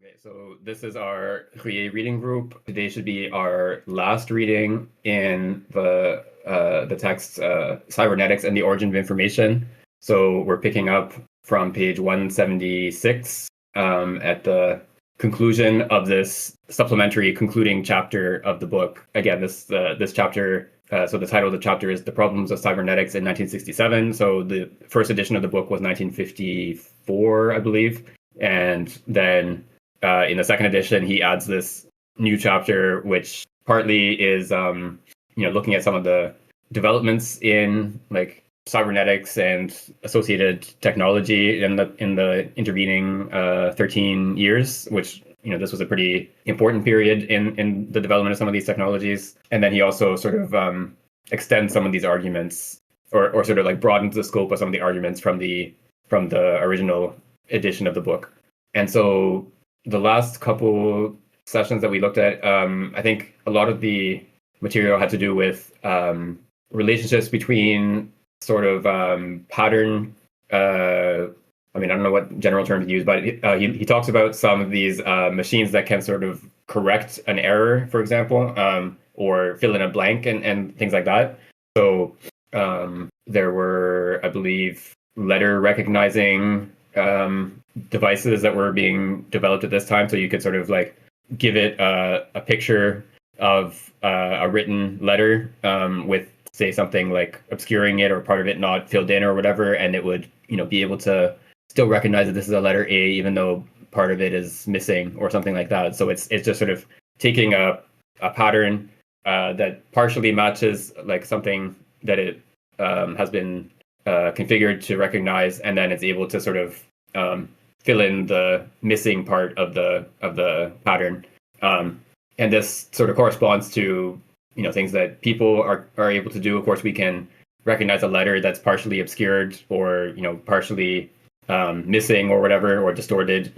Okay, so this is our Ruyer reading group. Today should be our last reading in the text Cybernetics and the Origin of Information. So we're picking up from page 176 at the conclusion of this supplementary concluding chapter of the book. Again, this chapter. So the title of the chapter is "The Problems of Cybernetics in 1967." So the first edition of the book was 1954, I believe, and then in the second edition, he adds this new chapter, which partly is, looking at some of the developments in like cybernetics and associated technology in the intervening 13 years, which this was a pretty important period in the development of some of these technologies. And then he also sort of extends some of these arguments, or sort of like broadens the scope of some of the arguments from the original edition of the book. And so the last couple sessions that we looked at, I think a lot of the material had to do with relationships between sort of pattern. I don't know what general term to use, but he talks about some of these machines that can sort of correct an error, for example, or fill in a blank and things like that. So there were, I believe, letter recognizing devices that were being developed at this time, so you could sort of like give it a picture of a written letter with, say, something like obscuring it or part of it not filled in or whatever, and it would be able to still recognize that this is a letter A even though part of it is missing or something like that. So it's just sort of taking a pattern that partially matches like something that it has been configured to recognize, and then it's able to sort of fill in the missing part of the pattern. And this sort of corresponds to things that people are able to do. Of course, we can recognize a letter that's partially obscured or partially missing or whatever, or distorted.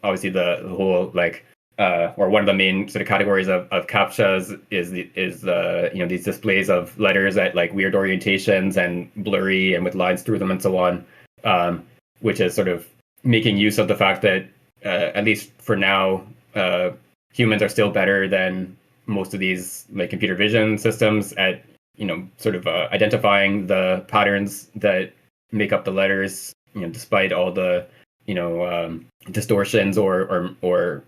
Obviously the whole like or one of the main sort of categories of CAPTCHAs is these displays of letters at like weird orientations and blurry and with lines through them and so on, which is sort of making use of the fact that at least for now humans are still better than most of these like computer vision systems at sort of identifying the patterns that make up the letters, despite all the distortions or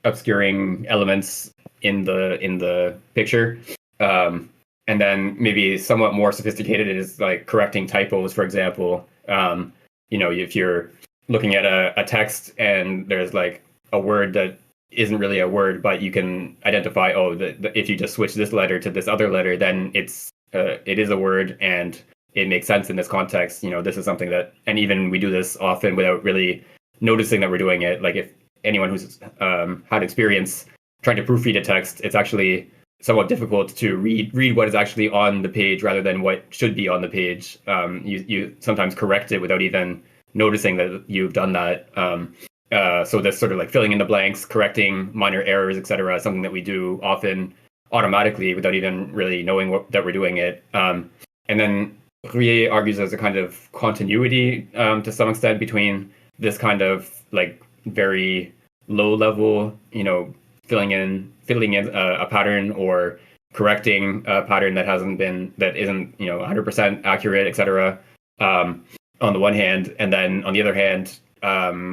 obscuring elements in the picture. And then maybe somewhat more sophisticated is like correcting typos, for example. If you're looking at a text and there's like a word that isn't really a word, but you can identify, if you just switch this letter to this other letter, then it is a word and it makes sense in this context. This is something that, and even we do this often without really noticing that we're doing it. Like if anyone who's had experience trying to proofread a text, it's actually somewhat difficult to read what is actually on the page rather than what should be on the page. You sometimes correct it without even noticing that you've done that. So this sort of like filling in the blanks, correcting minor errors, etc., is something that we do often automatically without even really knowing that we're doing it. And then Ruyer argues there's a kind of continuity to some extent between this kind of like very low level, filling in a pattern or correcting a pattern that isn't 100% accurate, etc. On the one hand, and then on the other hand,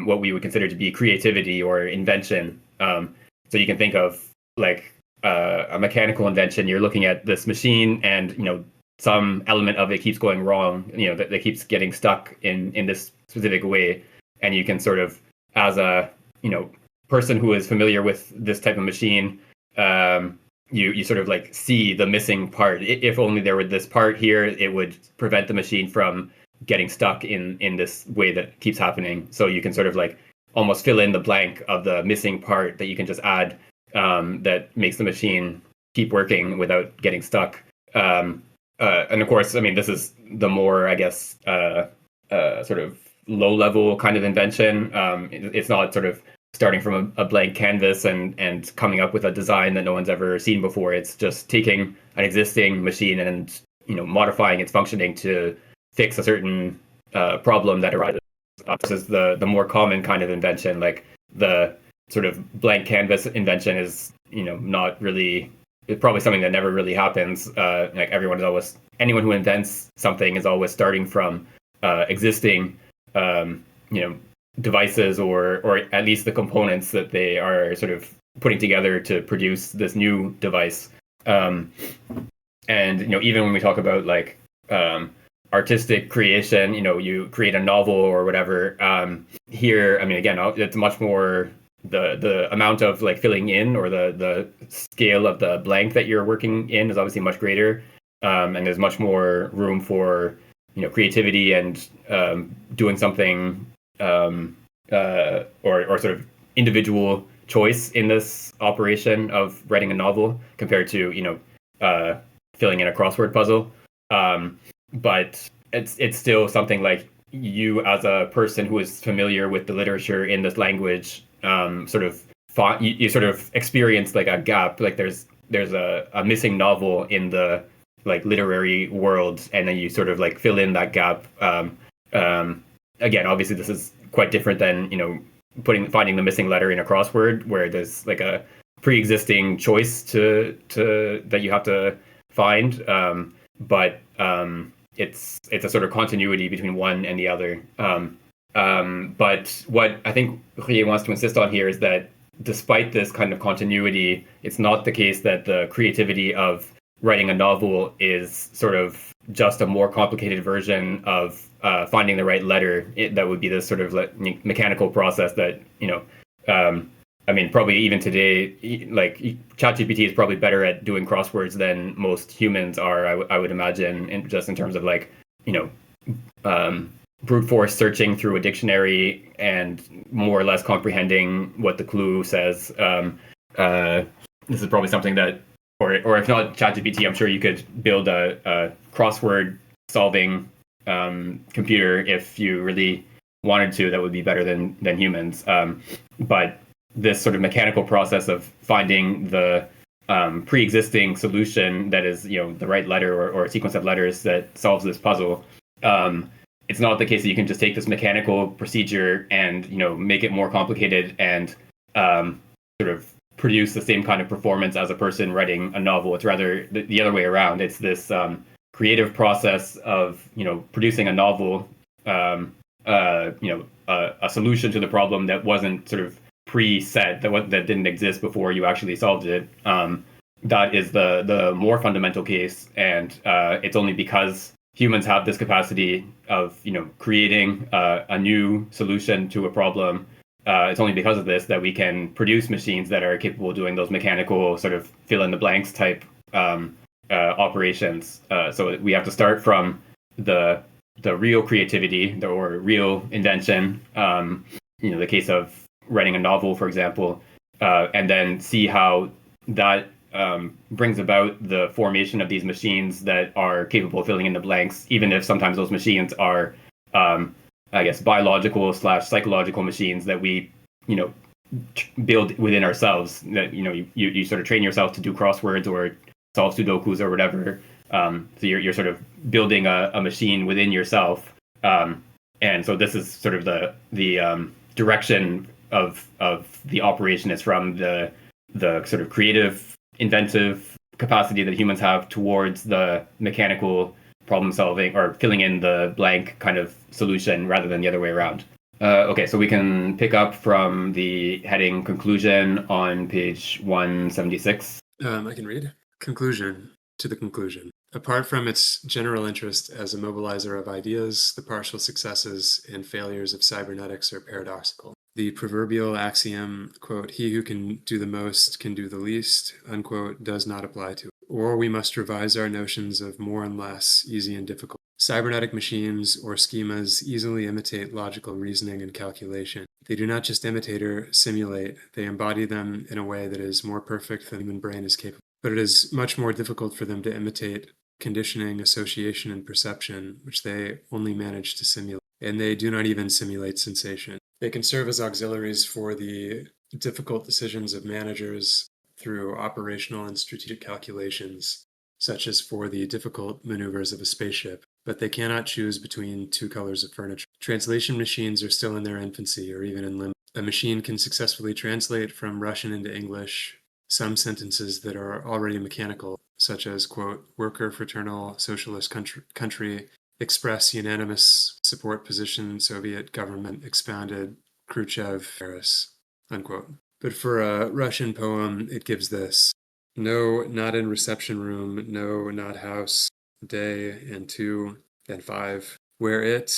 what we would consider to be creativity or invention. So you can think of like a mechanical invention. You're looking at this machine, and some element of it keeps going wrong. That keeps getting stuck in this specific way, and you can sort of, as a person who is familiar with this type of machine, you sort of like see the missing part. If only there were this part here, it would prevent the machine from getting stuck in this way that keeps happening. So you can sort of like almost fill in the blank of the missing part that you can just add, that makes the machine keep working without getting stuck. And of course, this is the more, I guess, sort of low level kind of invention. It's not sort of starting from a blank canvas and coming up with a design that no one's ever seen before. It's just taking an existing machine and modifying its functioning to fix a certain problem that arises. This is the more common kind of invention. Like the sort of blank canvas invention is, not really, it's probably something that never really happens. Like anyone who invents something is always starting from existing, you know, devices or at least the components that they are sort of putting together to produce this new device. And even when we talk about like artistic creation, you create a novel or whatever. Here, I mean, again, it's much more the amount of like filling in, or the scale of the blank that you're working in is obviously much greater, and there's much more room for creativity and doing something or sort of individual choice in this operation of writing a novel compared to filling in a crossword puzzle. But it's still something like you, as a person who is familiar with the literature in this language, you sort of experience like a gap, like there's a missing novel in the like literary world, and then you sort of like fill in that gap. Again, obviously this is quite different than finding the missing letter in a crossword, where there's like a pre-existing choice to that you have to find. But it's a sort of continuity between one and the other. But what I think Ruyer wants to insist on here is that despite this kind of continuity, it's not the case that the creativity of writing a novel is sort of just a more complicated version of finding the right letter. That would be this sort of mechanical process that, I mean, probably even today, like ChatGPT is probably better at doing crosswords than most humans are, I would imagine, just in terms of like, brute force searching through a dictionary and more or less comprehending what the clue says. This is probably something that, or if not ChatGPT, I'm sure you could build a crossword solving computer if you really wanted to. That would be better than humans. But this sort of mechanical process of finding the pre-existing solution that is, the right letter or a sequence of letters that solves this puzzle. It's not the case that you can just take this mechanical procedure and, make it more complicated and sort of produce the same kind of performance as a person writing a novel. It's rather the other way around. It's this creative process of, producing a novel, a solution to the problem that wasn't sort of preset, that didn't exist before you actually solved it. That is the more fundamental case, and it's only because humans have this capacity of creating a new solution to a problem. It's only because of this that we can produce machines that are capable of doing those mechanical sort of fill in the blanks type operations. So we have to start from the real creativity or real invention. The case of writing a novel, for example, and then see how that brings about the formation of these machines that are capable of filling in the blanks, even if sometimes those machines are, I guess, biological / psychological machines that we, build within ourselves. That you sort of train yourself to do crosswords or solve Sudokus or whatever. So you're sort of building a machine within yourself, and so this is sort of the direction of the operation is from the sort of creative, inventive capacity that humans have towards the mechanical problem solving or filling in the blank kind of solution rather than the other way around. Okay, so we can pick up from the heading conclusion on page 176. I can read. Conclusion to the conclusion. Apart from its general interest as a mobilizer of ideas, the partial successes and failures of cybernetics are paradoxical. The proverbial axiom, quote, "he who can do the most can do the least," unquote, does not apply to it. Or we must revise our notions of more and less, easy and difficult. Cybernetic machines or schemas easily imitate logical reasoning and calculation. They do not just imitate or simulate, they embody them in a way that is more perfect than the human brain is capable. But it is much more difficult for them to imitate conditioning, association, and perception, which they only manage to simulate. And they do not even simulate sensation. They can serve as auxiliaries for the difficult decisions of managers through operational and strategic calculations, such as for the difficult maneuvers of a spaceship, but they cannot choose between two colors of furniture. Translation machines are still in their infancy or even in limbo. A machine can successfully translate from Russian into English some sentences that are already mechanical, such as, quote, worker, fraternal, socialist country, express unanimous support position, Soviet government expounded, Khrushchev, Paris, unquote. But for a Russian poem, it gives this. No, not in reception room, no, not house, day and 2 and 5. Where it,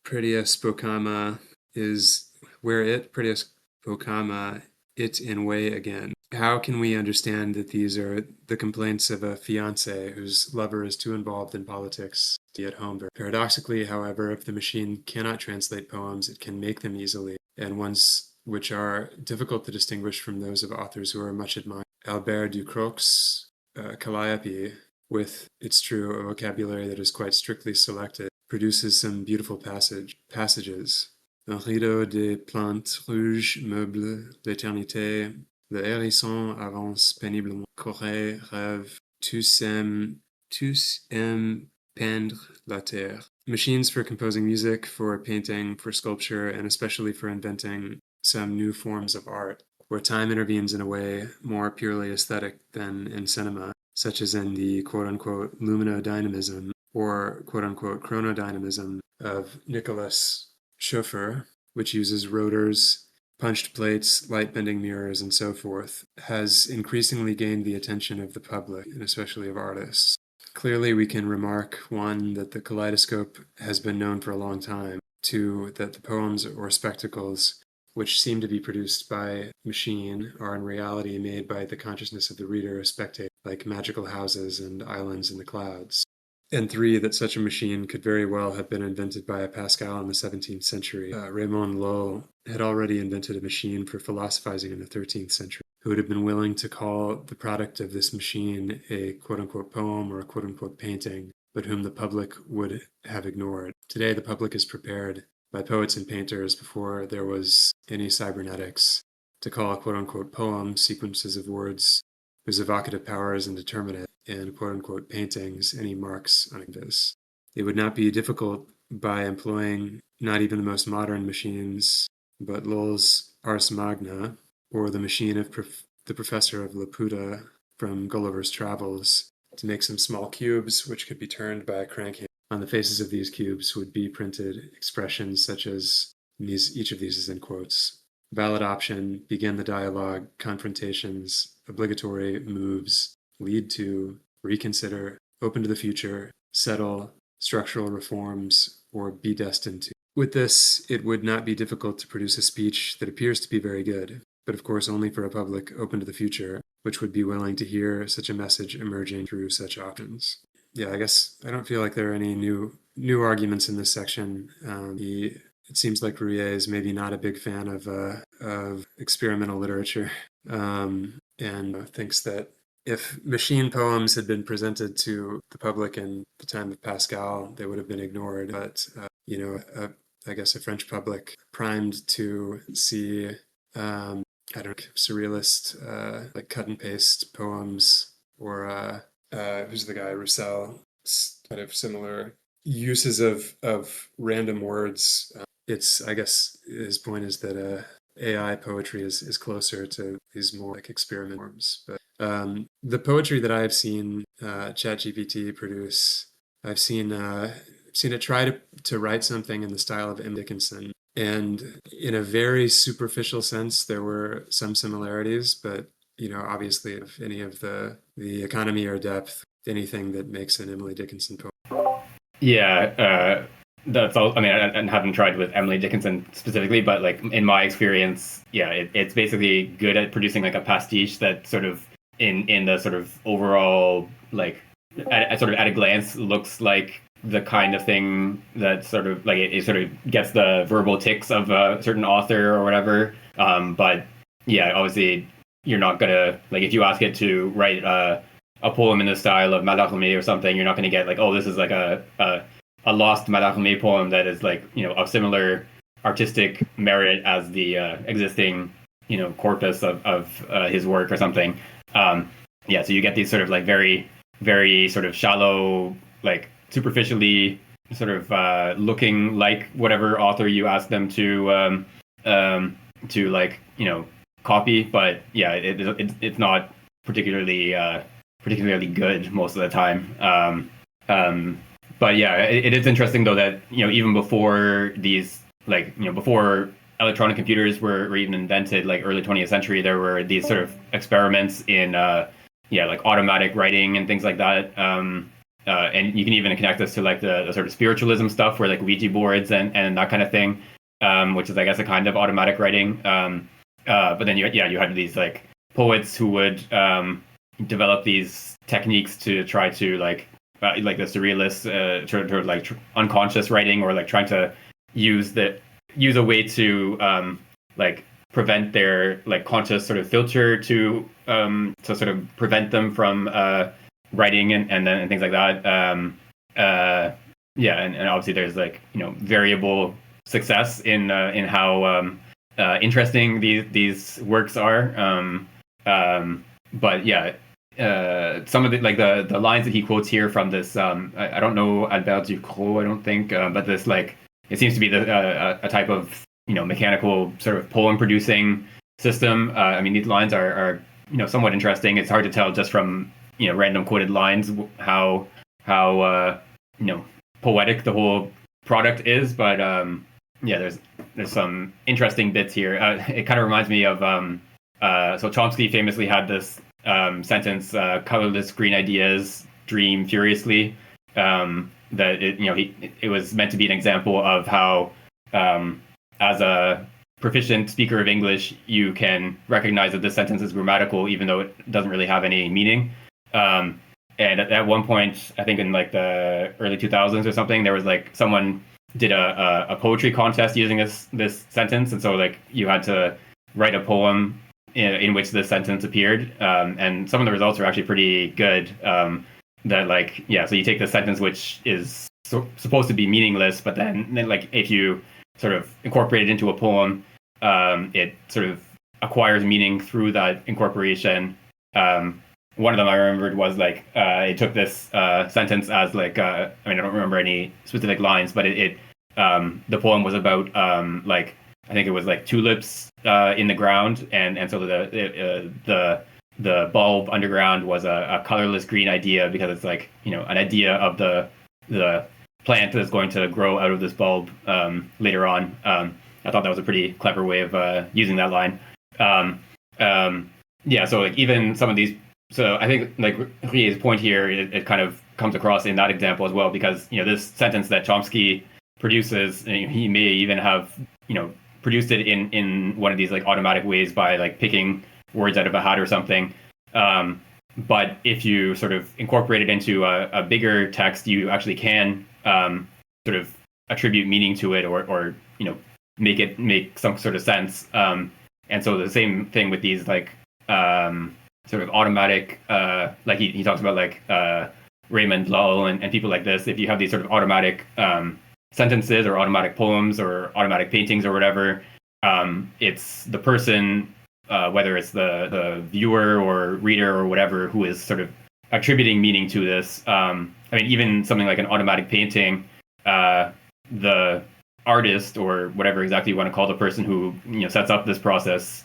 Prettiya Spokama, is where it, Prettiya Spokama, it in way again. How can we understand that these are the complaints of a fiancé whose lover is too involved in politics to be at home? Paradoxically, however, if the machine cannot translate poems, it can make them easily, and ones which are difficult to distinguish from those of authors who are much admired. Albert Ducroc's Calliope, with, it's true, a vocabulary that is quite strictly selected, produces some beautiful passages. Un rideau de plantes rouges meuble l'éternité. Le hérisson avance péniblement. Corée rêve. Tous aiment peindre la terre. Machines for composing music, for painting, for sculpture, and especially for inventing some new forms of art, where time intervenes in a way more purely aesthetic than in cinema, such as in the quote-unquote luminodynamism or quote-unquote chronodynamism of Nicholas Schoeffer, which uses rotors, punched plates, light-bending mirrors, and so forth, has increasingly gained the attention of the public, and especially of artists. Clearly, we can remark, 1, that the kaleidoscope has been known for a long time, 2, that the poems or spectacles which seem to be produced by machine are in reality made by the consciousness of the reader or spectator, like magical houses and islands in the clouds. And 3, that such a machine could very well have been invented by a Pascal in the 17th century. Raymond Lull had already invented a machine for philosophizing in the 13th century, who would have been willing to call the product of this machine a quote-unquote poem or a quote-unquote painting, but whom the public would have ignored. Today, the public is prepared by poets and painters before there was any cybernetics to call a quote-unquote poem sequences of words whose evocative power is indeterminate, and quote-unquote paintings any marks on this. It would not be difficult by employing not even the most modern machines, but Lull's Ars Magna, or the machine of the professor of Laputa from Gulliver's Travels, to make some small cubes which could be turned by a crank. On the faces of these cubes would be printed expressions such as, each of these is in quotes, valid option, begin the dialogue, confrontations, obligatory moves, lead to, reconsider, open to the future, settle, structural reforms, or be destined to. With this, it would not be difficult to produce a speech that appears to be very good, but of course only for a public open to the future, which would be willing to hear such a message emerging through such options. Yeah, I guess I don't feel like there are any new arguments in this section. It seems like Ruyer is maybe not a big fan of experimental literature, and thinks that if machine poems had been presented to the public in the time of Pascal, they would have been ignored. But I guess a French public primed to see surrealist like cut and paste poems, or who's the guy, Roussel, kind of similar uses of random words. I guess his point is that AI poetry is closer to these more like experiment forms. But the poetry that I've seen ChatGPT produce, I've seen it try to write something in the style of M. Dickinson. And in a very superficial sense, there were some similarities, but obviously, if any of the economy or depth, anything that makes an Emily Dickinson poem. Yeah, that's all. I mean, I haven't tried with Emily Dickinson specifically, but like in my experience, yeah, it's basically good at producing like a pastiche that sort of in the sort of overall like at a glance looks like the kind of thing that sort of like it sort of gets the verbal tics of a certain author or whatever. But yeah, obviously you're not gonna like if you ask it to write a poem in the style of Mallarmé or something, you're not gonna get like, oh, this is like a lost Mallarmé poem that is like of similar artistic merit as the existing corpus of his work or something. Yeah, so you get these sort of like very very sort of shallow, like superficially sort of looking like whatever author you ask them to like copy. But yeah, it's not particularly good most of the time. But yeah, it is interesting though that even before these before electronic computers were even invented, like early 20th century, there were these sort of experiments in like automatic writing and things like that. And you can even connect this to like the sort of spiritualism stuff, where like Ouija boards and that kind of thing, which is I guess a kind of automatic writing. But then you had these like poets who would develop these techniques to try to like the surrealist unconscious writing, or like trying to use a way to like prevent their like conscious sort of filter to sort of prevent them from writing and things like that. And obviously there's like variable success in how interesting these works are. But yeah, some of the lines that he quotes here from this I don't know Albert Ducrot, I don't think, but this like it seems to be a type of mechanical sort of poem producing system. I mean, these lines are somewhat interesting. It's hard to tell just from random quoted lines how poetic the whole product is, but yeah, there's some interesting bits here. It kind of reminds me of so Chomsky famously had this sentence, colorless green ideas dream furiously, that it was meant to be an example of how as a proficient speaker of English you can recognize that this sentence is grammatical even though it doesn't really have any meaning. And at one point, I think in like the early 2000s or something, there was like someone did a poetry contest using this sentence, and so like you had to write a poem in which this sentence appeared, and some of the results are actually pretty good. That like so you take the sentence which is supposed to be meaningless, but then like if you sort of incorporate it into a poem, it sort of acquires meaning through that incorporation. One of them I remembered was like it took this sentence as like I mean, I don't remember any specific lines, but the poem was about like I think it was like tulips in the ground, and so the bulb underground was a colorless green idea because it's like an idea of the plant that is going to grow out of this bulb later on. I thought that was a pretty clever way of using that line. So like even some of these. So I think like Ruyer's point here, it kind of comes across in that example as well, because this sentence that Chomsky produces, he may even have produced it in one of these like automatic ways by like picking words out of a hat or something. But if you sort of incorporate it into a bigger text, you actually can sort of attribute meaning to it, or make it make some sort of sense. And so the same thing with these like sort of automatic, like he talks about like Raymond Lull and people like this. If you have these sort of automatic sentences or automatic poems or automatic paintings or whatever, it's the person, whether it's the viewer or reader or whatever, who is sort of attributing meaning to this. I mean, even something like an automatic painting, the artist or whatever exactly you want to call the person who sets up this process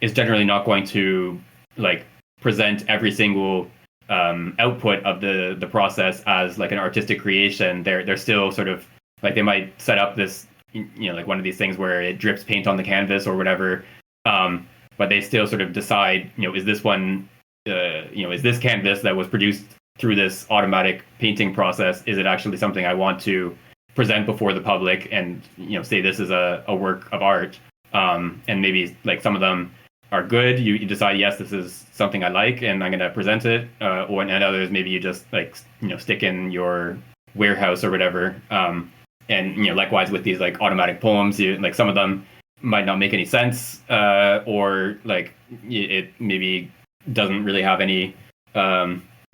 is generally not going to like present every single output of the process as like an artistic creation. They're still sort of like, they might set up this like one of these things where it drips paint on the canvas or whatever, but they still sort of decide is this one is this canvas that was produced through this automatic painting process, is it actually something I want to present before the public and say this is a work of art. And maybe like some of them are good. You decide, yes, this is something I like and I'm going to present it. And others, maybe you just like, stick in your warehouse or whatever. And, likewise with these like automatic poems, like some of them might not make any sense, or like it maybe doesn't really have any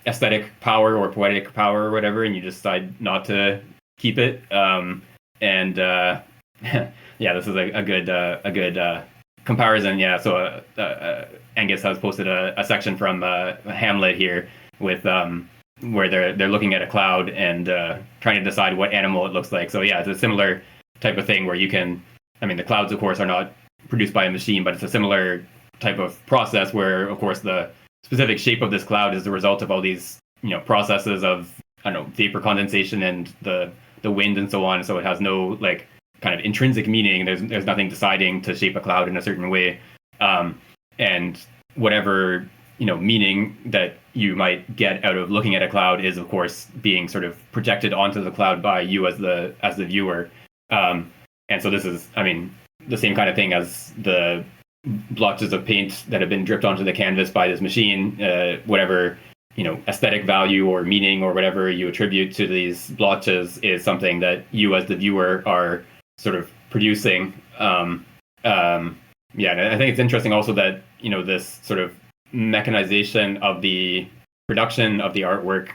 aesthetic power or poetic power or whatever. And you decide not to keep it. Yeah, this is a good comparison. Yeah, so Angus has posted a section from Hamlet here with where they're looking at a cloud and trying to decide what animal it looks like. So yeah, it's a similar type of thing where you can, I mean, the clouds of course are not produced by a machine, but it's a similar type of process where of course the specific shape of this cloud is the result of all these processes of, I don't know, vapor condensation and the wind and so on. So it has no like kind of intrinsic meaning. There's nothing deciding to shape a cloud in a certain way, and whatever meaning that you might get out of looking at a cloud is of course being sort of projected onto the cloud by you as the viewer. And so this is, I mean, the same kind of thing as the blotches of paint that have been dripped onto the canvas by this machine. Whatever aesthetic value or meaning or whatever you attribute to these blotches is something that you as the viewer are sort of producing. And I think it's interesting also that this sort of mechanization of the production of the artwork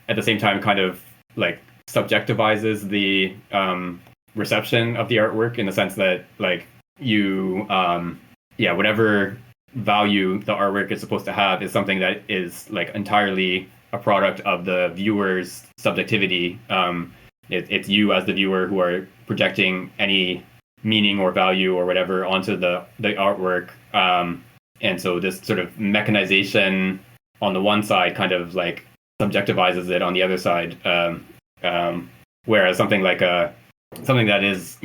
at the same time kind of like subjectivizes the reception of the artwork, in the sense that like you whatever value the artwork is supposed to have is something that is like entirely a product of the viewer's subjectivity. It's you as the viewer who are projecting any meaning or value or whatever onto the artwork. And so this sort of mechanization on the one side kind of like subjectivizes it on the other side. Whereas something like something that is,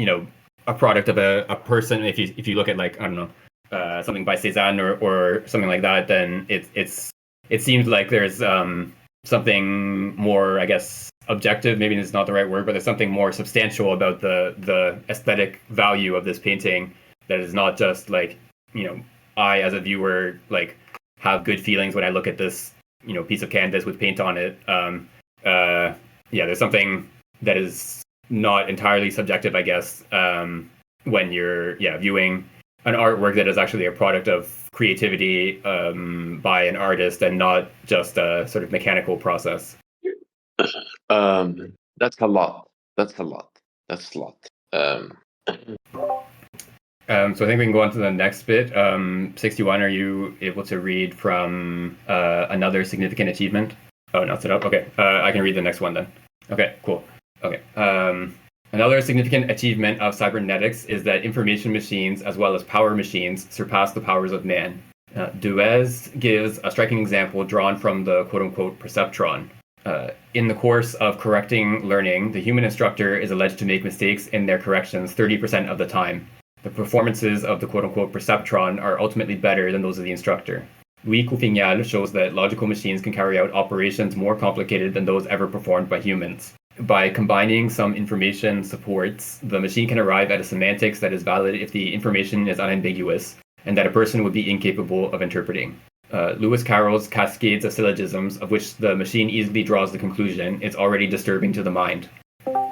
a product of a person, if you look at like, I don't know, something by Cézanne or something like that, then it seems like there's something more, I guess, objective, maybe it's not the right word, but there's something more substantial about the aesthetic value of this painting that is not just like, I as a viewer like have good feelings when I look at this piece of canvas with paint on it. There's something that is not entirely subjective, I guess, when you're viewing an artwork that is actually a product of creativity by an artist and not just a sort of mechanical process. That's a lot. So I think we can go on to the next bit. 61, are you able to read from another significant achievement? Oh, not set up? Okay, I can read the next one then. Okay, cool. Okay. Another significant achievement of cybernetics is that information machines, as well as power machines, surpass the powers of man. Duez gives a striking example drawn from the quote-unquote perceptron. In the course of correcting learning, the human instructor is alleged to make mistakes in their corrections 30% of the time. The performances of the quote-unquote perceptron are ultimately better than those of the instructor. Louis Couffignal shows that logical machines can carry out operations more complicated than those ever performed by humans. By combining some information supports, the machine can arrive at a semantics that is valid if the information is unambiguous, and that a person would be incapable of interpreting. Lewis Carroll's cascades of syllogisms, of which the machine easily draws the conclusion, is already disturbing to the mind.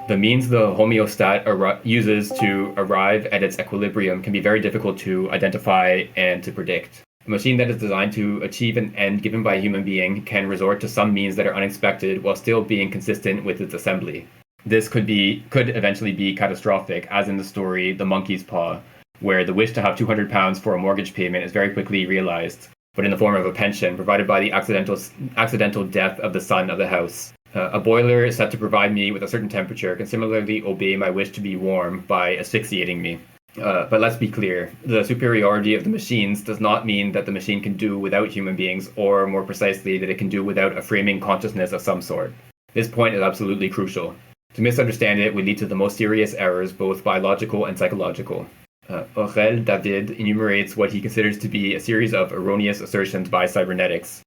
The means the homeostat uses to arrive at its equilibrium can be very difficult to identify and to predict. A machine that is designed to achieve an end given by a human being can resort to some means that are unexpected while still being consistent with its assembly. This could eventually be catastrophic, as in the story The Monkey's Paw, where the wish to have £200 for a mortgage payment is very quickly realized, but in the form of a pension provided by the accidental death of the son of the house. A boiler is set to provide me with a certain temperature can similarly obey my wish to be warm by asphyxiating me. But let's be clear, the superiority of the machines does not mean that the machine can do without human beings, or more precisely, that it can do without a framing consciousness of some sort. This point is absolutely crucial. To misunderstand it would lead to the most serious errors, both biological and psychological. Aurel David enumerates what he considers to be a series of erroneous assertions by cybernetics,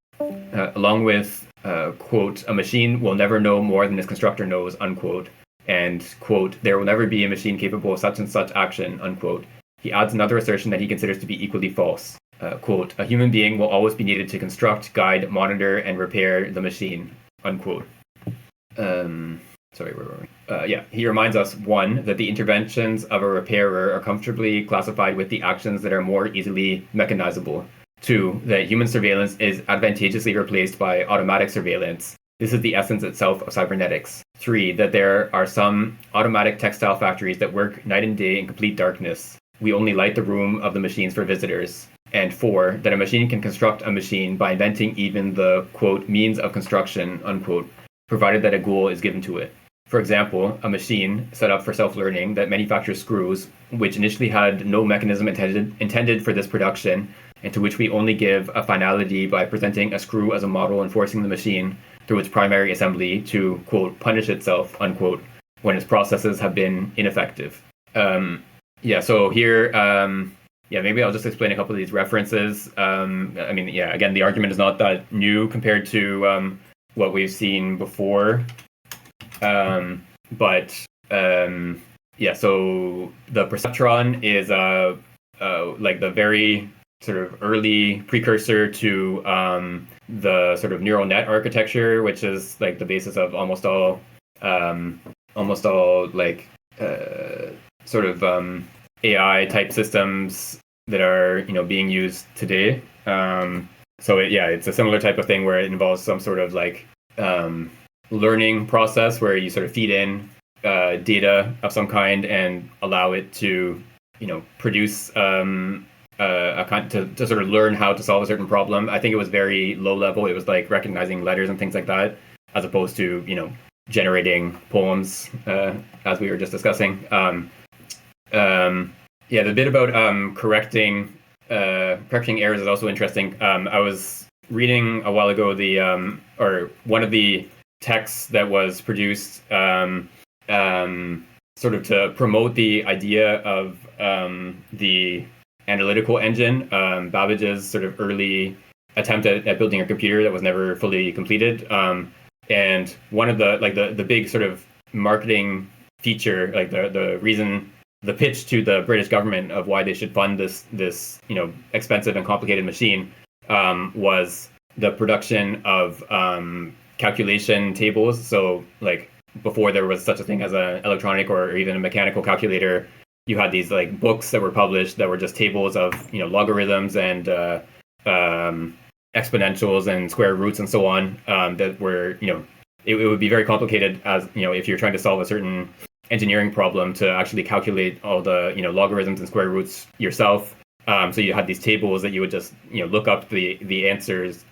along with, quote, a machine will never know more than its constructor knows, unquote, and, quote, there will never be a machine capable of such and such action, unquote. He adds another assertion that he considers to be equally false. Quote, a human being will always be needed to construct, guide, monitor, and repair the machine, unquote. Sorry, where were we? He reminds us, 1, that the interventions of a repairer are comfortably classified with the actions that are more easily mechanizable. 2, that human surveillance is advantageously replaced by automatic surveillance. This is the essence itself of cybernetics. 3, that there are some automatic textile factories that work night and day in complete darkness. We only light the room of the machines for visitors. and 4, that a machine can construct a machine by inventing even the, quote, means of construction, unquote, provided that a goal is given to it. For example, a machine set up for self-learning that manufactures screws, which initially had no mechanism intended for this production, and to which we only give a finality by presenting a screw as a model and forcing the machine through its primary assembly to, quote, punish itself, unquote, when its processes have been ineffective. So here, maybe I'll just explain a couple of these references. Again, the argument is not that new compared to what we've seen before. So the perceptron is like the very sort of early precursor to the sort of neural net architecture, which is like the basis of almost all AI type systems that are being used today. It's a similar type of thing where it involves some sort of like learning process where you sort of feed in data of some kind and allow it to produce to sort of learn how to solve a certain problem. I think it was very low level. It was like recognizing letters and things like that, as opposed to generating poems, as we were just discussing. The bit about correcting errors is also interesting. I was reading a while ago one of the texts that was produced sort of to promote the idea of the analytical engine, Babbage's sort of early attempt at building a computer that was never fully completed. And one of the big sort of marketing feature, like the reason, the pitch to the British government of why they should fund this expensive and complicated machine was the production of calculation tables. So like before there was such a thing as an electronic or even a mechanical calculator, you had these like books that were published that were just tables of logarithms and exponentials and square roots and so on, that were it would be very complicated as if you're trying to solve a certain engineering problem to actually calculate all the logarithms and square roots yourself. So you had these tables that you would just look up the answers.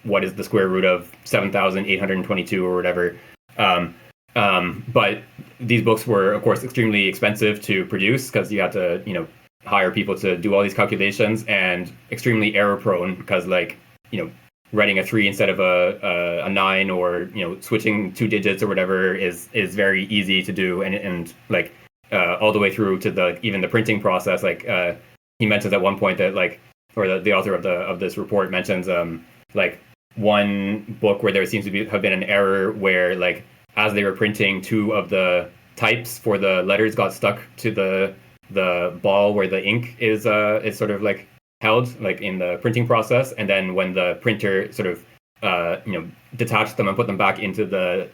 What is the square root of 7,822 or whatever. But these books were, of course, extremely expensive to produce because you had to, hire people to do all these calculations, and extremely error prone because, like, writing a 3 instead of a 9, or switching 2 digits or whatever is very easy to do, and all the way through to even the printing process. Like he mentions at one point that the author of this report mentions one book where there seems to have been an error where as they were printing, 2 of the types for the letters got stuck to the ball where the ink is sort of held in the printing process, and then when the printer sort of detached them and put them back into the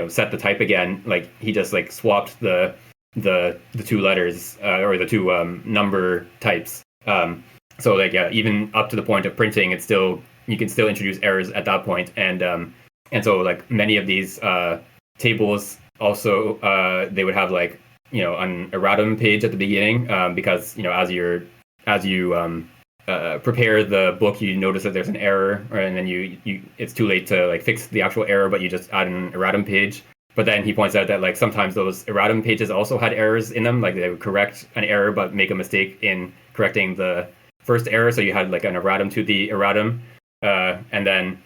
set the type again, he just swapped the 2 letters or the 2 number types. Even up to the point of printing, you can still introduce errors at that point. And so many of these tables also they would have an erratum page at the beginning, because as you prepare the book, you notice that there's an error, and then you it's too late to fix the actual error, but you just add an erratum page. But then he points out that sometimes those erratum pages also had errors in them, they would correct an error but make a mistake in correcting the first error, so you had an erratum to the erratum, and then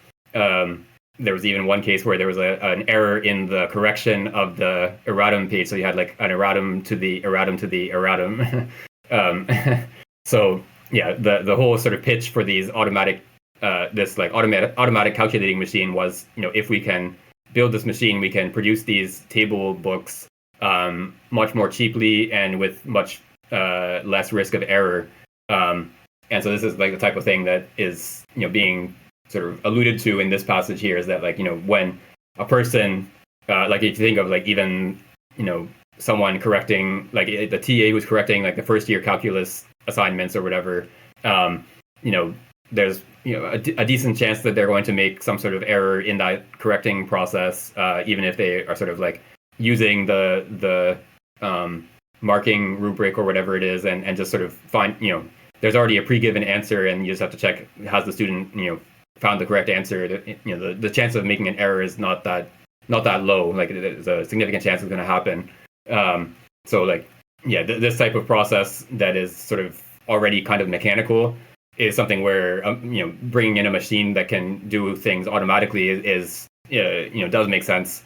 there was even one case where there was an error in the correction of the erratum page, so you had an erratum to the erratum to the erratum. So yeah, the whole sort of pitch for these automatic calculating machine was, if we can build this machine, we can produce these table books much more cheaply and with much less risk of error. And so this is the type of thing that is being sort of alluded to in this passage here, is that when a person if you think of even someone correcting the TA who's correcting the first year calculus assignments or whatever, there's a decent chance that they're going to make some sort of error in that correcting process, even if they are sort of using the marking rubric or whatever it is, and just sort of there's already a pre-given answer, and you just have to check, has the student, found the correct answer. The chance of making an error is not that low. Like, there's a significant chance it's going to happen. So like, yeah, this type of process that is sort of already kind of mechanical is something where bringing in a machine that can do things automatically is does make sense.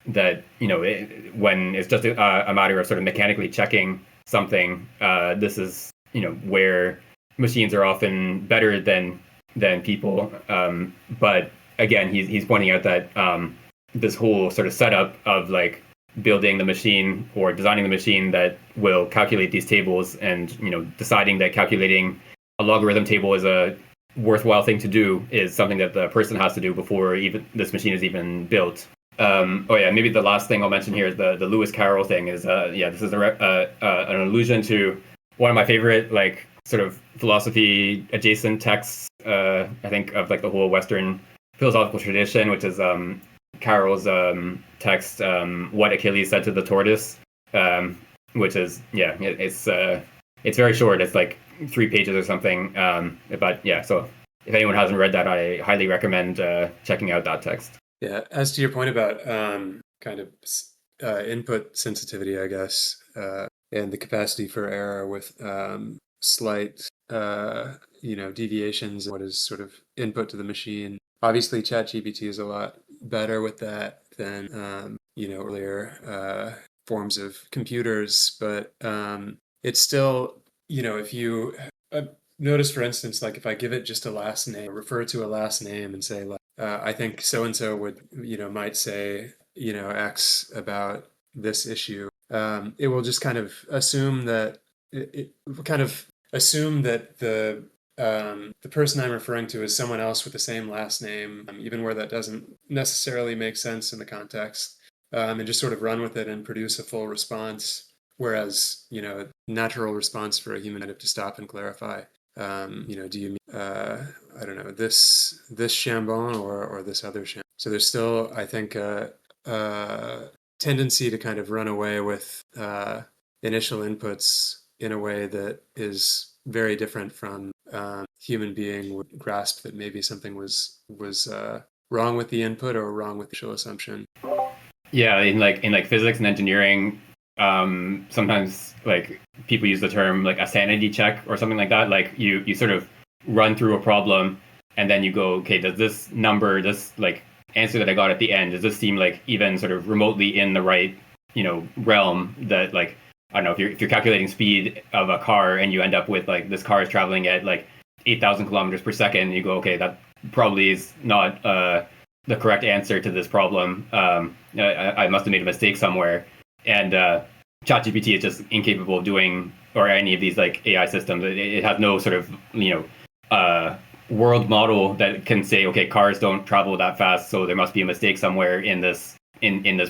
That when it's just a matter of sort of mechanically checking something, this is where machines are often better than people. But again, he's pointing out that this whole sort of setup of like building the machine or designing the machine that will calculate these tables, and deciding that calculating a logarithm table is a worthwhile thing to do, is something that the person has to do before even this machine is even built. Maybe the last thing I'll mention here is the Lewis Carroll thing. Is this is an allusion to one of my favorite like sort of philosophy adjacent texts. I think of like the whole Western philosophical tradition, which is Carroll's text, "What Achilles Said to the Tortoise," which is it's very short. It's like 3 pages or something. But yeah, so if anyone hasn't read that, I highly recommend checking out that text. Yeah, as to your point about kind of input sensitivity, I guess, and the capacity for error with slight, deviations in what is sort of input to the machine. Obviously, ChatGPT is a lot better with that than earlier forms of computers, but it's still, if you notice, for instance, like if I give it just a last name, refer to a last name and say, like, I think so and so would, might say, X about this issue. It will just kind of assume that it will kind of assume that the person I'm referring to is someone else with the same last name, even where that doesn't necessarily make sense in the context, and just sort of run with it and produce a full response. Whereas, natural response for a human would have to stop and clarify. Do you mean, I don't know, this Chambon or this other Chambon? So there's still, I think, a tendency to kind of run away with initial inputs in a way that is very different from human being would grasp that maybe something was wrong with the input or wrong with the initial assumption. Yeah, in like physics and engineering, sometimes like people use the term like a sanity check or something like that. Like you sort of run through a problem and then you go, okay, does this number, this like answer that I got at the end, does this seem like even sort of remotely in the right realm? That like, I don't know, if you're calculating speed of a car and you end up with like this car is traveling at like 8,000 kilometers per second, you go, okay, that probably is not the correct answer to this problem. I must have made a mistake somewhere. And ChatGPT is just incapable of doing, or any of these like AI systems. It has no sort of world model that can say, okay, cars don't travel that fast, so there must be a mistake somewhere in this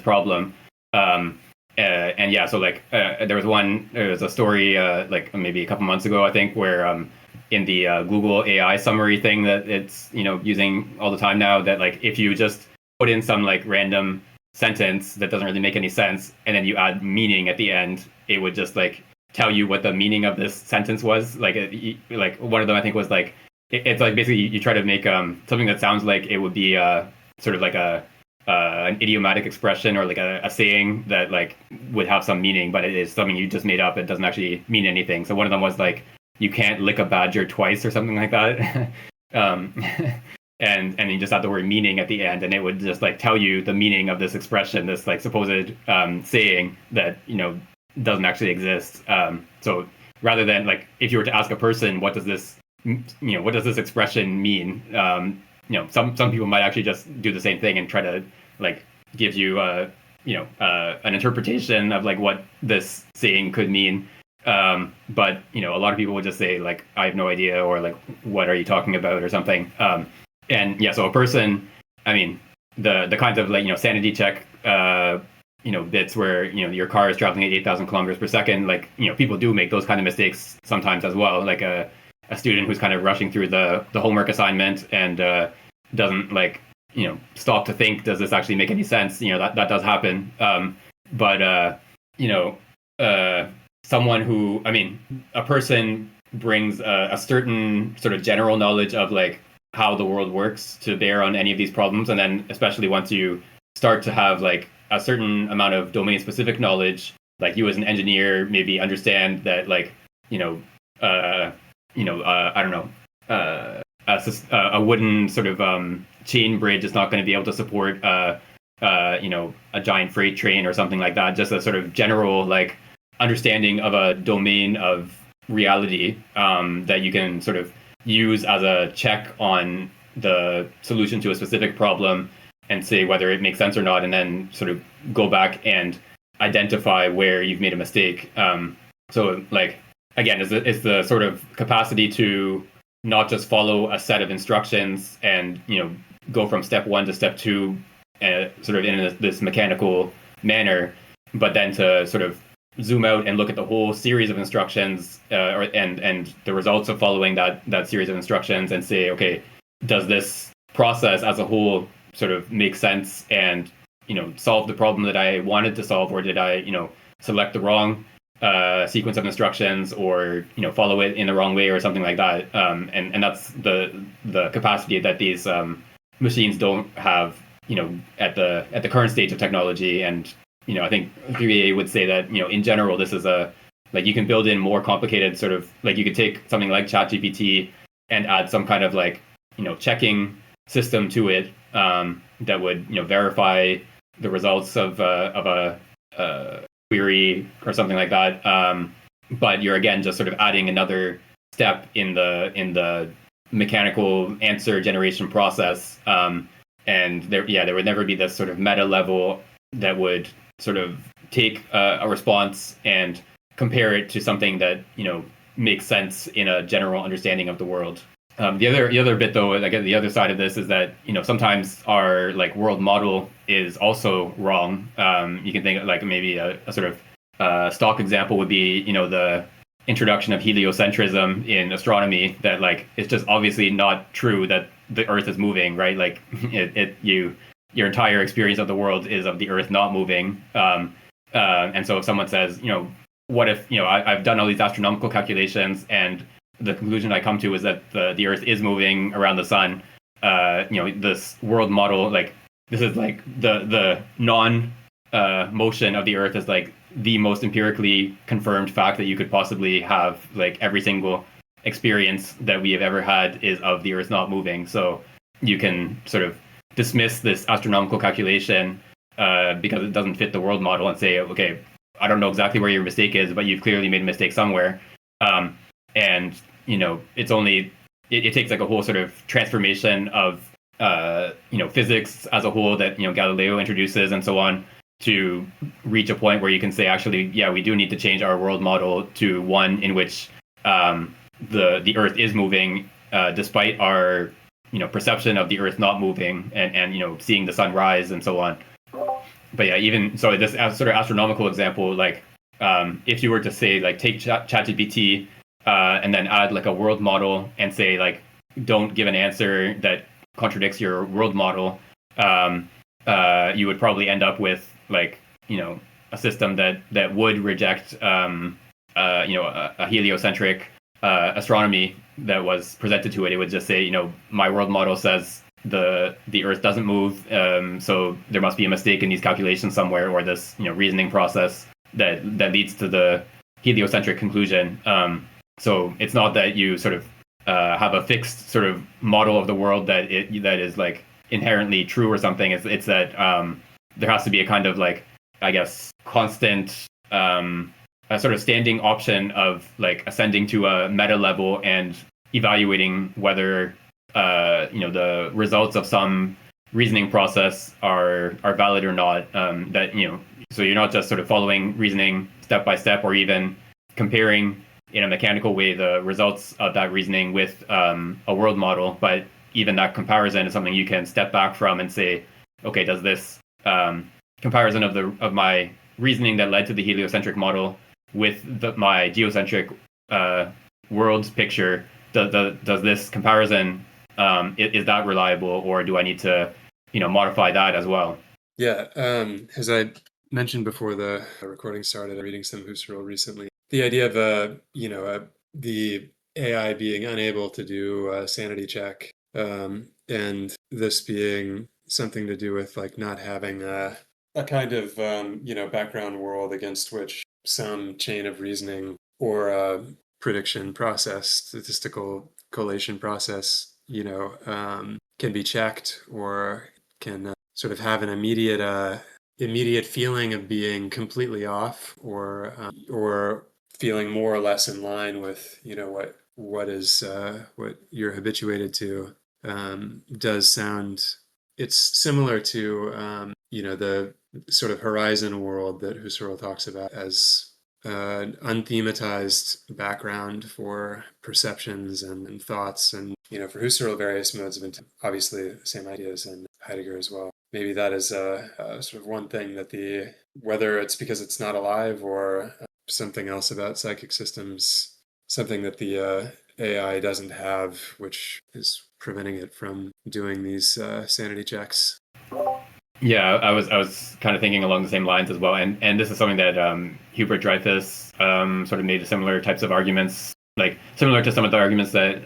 problem. And yeah, so like there was a story like maybe a couple months ago, I think, where in the Google AI summary thing that it's using all the time now, that like if you just put in some like random sentence that doesn't really make any sense and then you add meaning at the end, it would just like tell you what the meaning of this sentence was. Like like one of them I think was like it's like basically you try to make something that sounds like it would be sort of like an idiomatic expression or like a saying that like would have some meaning, but it is something you just made up. It doesn't actually mean anything. So one of them was like, you can't lick a badger twice or something like that. And you just add the word meaning at the end, and it would just like tell you the meaning of this expression, this like supposed saying that doesn't actually exist. So rather than like if you were to ask a person, what does this expression mean? Some people might actually just do the same thing and try to like give you an interpretation of like what this saying could mean. But a lot of people would just say like, I have no idea, or like, what are you talking about, or something. And yeah, so a person, I mean, the kinds of like sanity check bits where your car is traveling at 8,000 kilometers per second, like people do make those kind of mistakes sometimes as well. Like a student who's kind of rushing through the homework assignment and doesn't like stop to think, does this actually make any sense? That does happen. But someone who, I mean, a person brings a certain sort of general knowledge of like how the world works to bear on any of these problems, and then especially once you start to have like a certain amount of domain specific knowledge, like you as an engineer maybe understand that like you know I don't know a wooden sort of chain bridge is not going to be able to support a giant freight train or something like that. Just a sort of general like understanding of a domain of reality that you can sort of use as a check on the solution to a specific problem and say whether it makes sense or not, and then sort of go back and identify where you've made a mistake. So like again, it's the sort of capacity to not just follow a set of instructions and go from step one to step two, sort of in this mechanical manner, but then to sort of zoom out and look at the whole series of instructions and the results of following that series of instructions and say, okay, does this process as a whole sort of make sense and solve the problem that I wanted to solve, or did I select the wrong sequence of instructions, or follow it in the wrong way or something like that, and that's the capacity that these machines don't have at the current stage of technology. And I think 3A would say that in general this is like you can build in more complicated sort of, like you could take something like ChatGPT and add some kind of like checking system to it that would verify the results of a query or something like that. But you're again just sort of adding another step in the mechanical answer generation process. And there would never be this sort of meta level that would sort of take a response and compare it to something that makes sense in a general understanding of the world. The other bit though, like the other side of this is that sometimes our like world model is also wrong. You can think like maybe a sort of stock example would be the introduction of heliocentrism in astronomy, that like it's just obviously not true that the Earth is moving, right? Like your entire experience of the world is of the Earth not moving. And so if someone says, what if I've done all these astronomical calculations and the conclusion I come to is that the Earth is moving around the sun. This world model, like this is like the non motion of the Earth is like the most empirically confirmed fact that you could possibly have. Like every single experience that we have ever had is of the Earth not moving. So you can sort of dismiss this astronomical calculation because it doesn't fit the world model and say, okay, I don't know exactly where your mistake is, but you've clearly made a mistake somewhere. And it's only it takes like a whole sort of transformation of physics as a whole that Galileo introduces and so on, to reach a point where you can say, actually, yeah, we do need to change our world model to one in which the Earth is moving despite our perception of the Earth not moving, and seeing the sun rise and so on. But yeah, even so, this sort of astronomical example, like if you were to say like take ChatGPT and then add like a world model and say like don't give an answer that contradicts your world model, you would probably end up with like a system that would reject a heliocentric astronomy that was presented to it. It would just say my world model says the Earth doesn't move, so there must be a mistake in these calculations somewhere, or this reasoning process that leads to the heliocentric conclusion. So it's not that you sort of have a fixed sort of model of the world that is like inherently true or something. It's that there has to be a kind of like, I guess, constant a sort of standing option of like ascending to a meta level and evaluating whether the results of some reasoning process are valid or not. So you're not just sort of following reasoning step by step, or even comparing in a mechanical way the results of that reasoning with a world model, but even that comparison is something you can step back from and say, okay, does this comparison of my reasoning that led to the heliocentric model with my geocentric world picture, does this comparison is that reliable, or do I need to modify that as well? Yeah, as I mentioned before the recording started, reading some Husserl recently. The idea of the AI being unable to do a sanity check, and this being something to do with like not having a kind of background world against which some chain of reasoning or prediction process, statistical collation process, can be checked or can sort of have an immediate feeling of being completely off or feeling more or less in line with what you're habituated to. Does sound It's similar to the sort of horizon world that Husserl talks about as an unthematized background for perceptions and thoughts, and for Husserl various modes of intent. Obviously the same ideas in Heidegger as well. Maybe that is sort of one thing that whether it's because it's not alive or something else about psychic systems, something that the AI doesn't have, which is preventing it from doing these sanity checks. Yeah, I was kind of thinking along the same lines as well, and this is something that Hubert Dreyfus sort of made similar types of arguments, like similar to some of the arguments that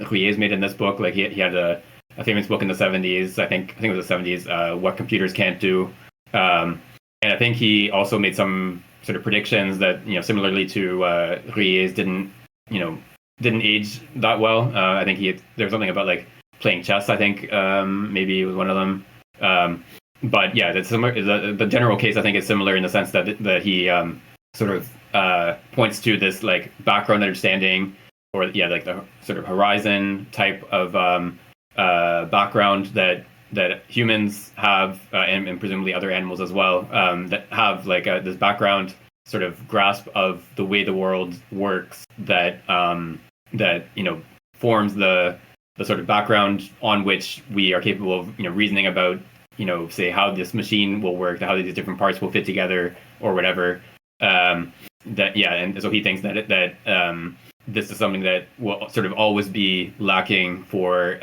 Ruyer's made in this book. Like he had a famous book in the 70s, I think it was the 70s, What Computers Can't Do, and I think he also made some sort of predictions that similarly to Ruyer's didn't age that well. I think there was something about like playing chess. I think maybe it was one of them. But yeah, that's similar. The general case I think is similar in the sense that he sort of points to this like background understanding, or like the sort of horizon type of background that humans have, and presumably other animals as well, that have like this background sort of grasp of the way the world works that forms the sort of background on which we are capable of reasoning about say how this machine will work, how these different parts will fit together or whatever. And so he thinks that this is something that will sort of always be lacking for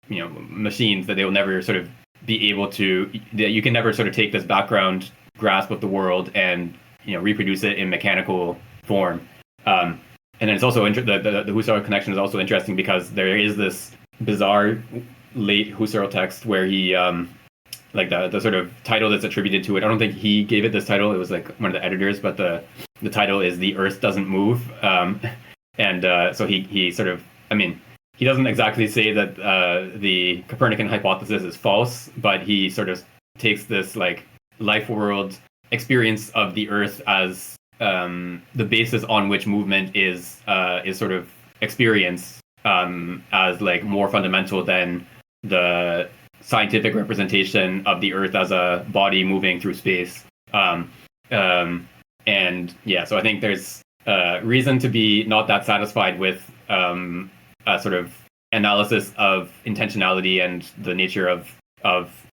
machines, that they will never sort of be able to, that you can never sort of take this background grasp of the world and reproduce it in mechanical form. And then it's also the Husserl connection is also interesting because there is this bizarre late Husserl text where he like the sort of title that's attributed to it. I don't think he gave it this title. It was like one of the editors, but the title is "The Earth Doesn't Move," and so he sort of, I mean, he doesn't exactly say that the Copernican hypothesis is false, but he sort of takes this like life world experience of the Earth as the basis on which movement is sort of experienced as like more fundamental than the scientific representation of the Earth as a body moving through space. And yeah, so I think there's reason to be not that satisfied with a sort of analysis of intentionality and the nature of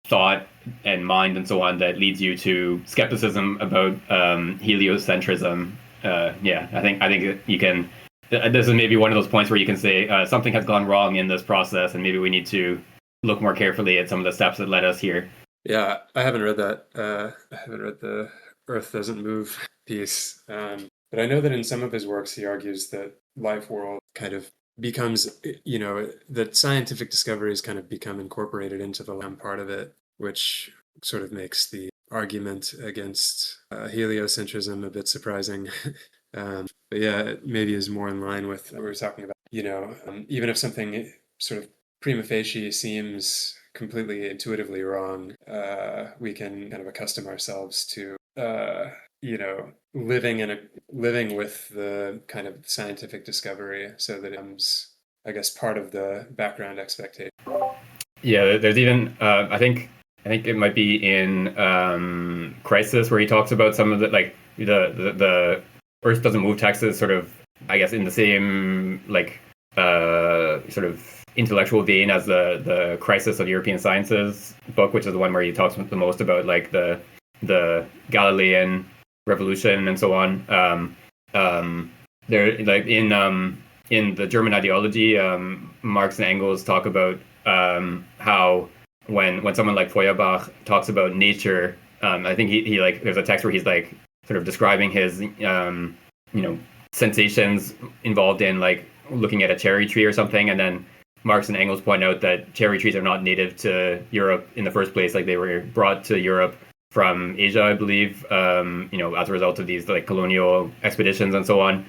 thought and mind and so on that leads you to skepticism about heliocentrism. I think you can. This is maybe one of those points where you can say something has gone wrong in this process, and maybe we need to look more carefully at some of the steps that led us here. Yeah, I haven't read that. I haven't read the Earth Doesn't Move piece, but I know that in some of his works he argues that life world kind of becomes, that scientific discoveries kind of become incorporated into the part of it, which sort of makes the argument against heliocentrism a bit surprising. But yeah, it maybe is more in line with what we were talking about. Even if something sort of prima facie seems completely intuitively wrong, we can kind of accustom ourselves to living with the kind of scientific discovery, so that it becomes, I guess, part of the background expectation. Yeah, there's even I think it might be in Crisis where he talks about some of the like the Earth Doesn't Move text is sort of, I guess, in the same like sort of intellectual vein as the Crisis of European Sciences book, which is the one where he talks the most about like the Galilean revolution and so on. There, like in the German ideology, Marx and Engels talk about how when someone like Feuerbach talks about nature, I think he like, there's a text where he's like sort of describing his sensations involved in like looking at a cherry tree or something, and then Marx and Engels point out that cherry trees are not native to Europe in the first place. Like they were brought to Europe from Asia, I believe, as a result of these like colonial expeditions and so on.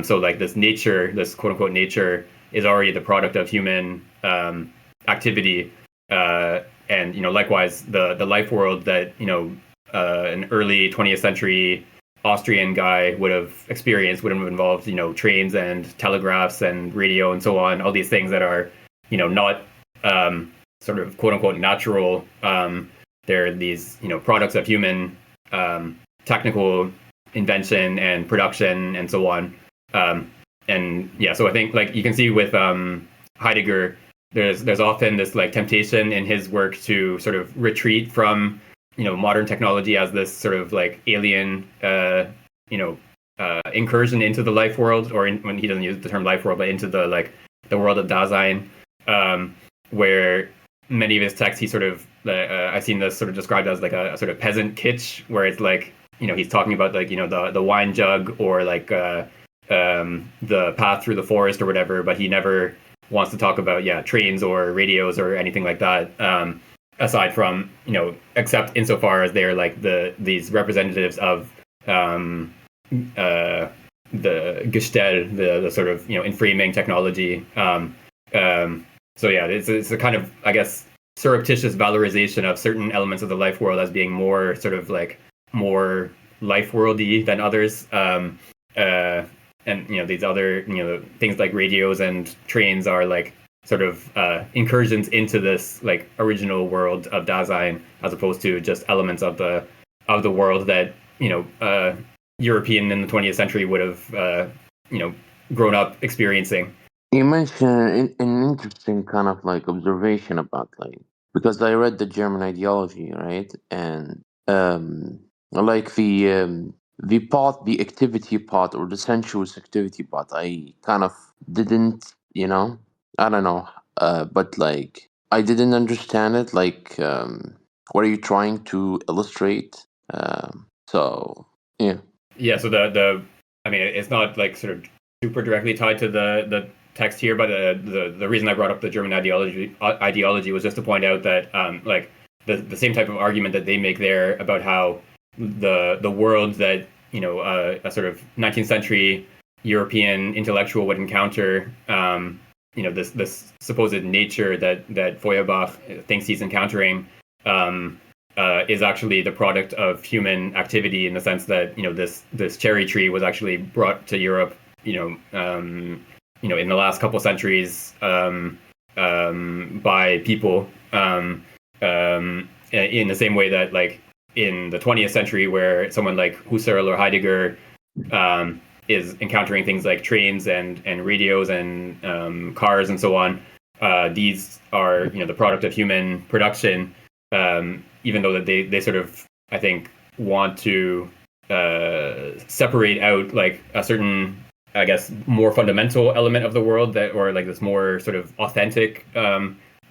So like this nature, this quote unquote nature, is already the product of human activity, and likewise the life world that an early 20th century Austrian guy would have experienced would have involved trains and telegraphs and radio and so on, all these things that are not sort of quote unquote natural. They're these products of human technical invention and production and so on. And yeah, so I think like you can see with Heidegger, there's often this like temptation in his work to sort of retreat from modern technology as this sort of like alien incursion into the life world, or when he doesn't use the term life world, but into the world of Dasein, where many of his texts he sort of I've seen this sort of described as like a sort of peasant kitsch, where it's like he's talking about like the wine jug or like the path through the forest or whatever, but he never wants to talk about trains or radios or anything like that, aside from except insofar as they're like these representatives of the Gestell, the sort of enframing technology. So yeah, it's a kind of, I guess, surreptitious valorization of certain elements of the life world as being more sort of like more life worldy than others. And these other things like radios and trains are like sort of incursions into this like original world of Dasein, as opposed to just elements of the world that European in the 20th century would have grown up experiencing. You mentioned an interesting kind of like observation about like, because I read the German ideology, right? And like the part, the activity part, or the sensuous activity part, I kind of didn't, I don't know, but like I didn't understand it. Like, what are you trying to illustrate? So yeah. Yeah, so I mean, it's not like sort of super directly tied to the text here, but the reason I brought up the German ideology was just to point out that like the same type of argument that they make there about how the world that a sort of 19th century European intellectual would encounter, this supposed nature that Feuerbach thinks he's encountering, is actually the product of human activity, in the sense that this cherry tree was actually brought to Europe in the last couple centuries by people, in the same way that like in the 20th century, where someone like Husserl or Heidegger is encountering things like trains and radios and cars and so on. These are the product of human production, even though that they sort of, I think, want to separate out like a certain, I guess, more fundamental element of the world, that, or like this more sort of authentic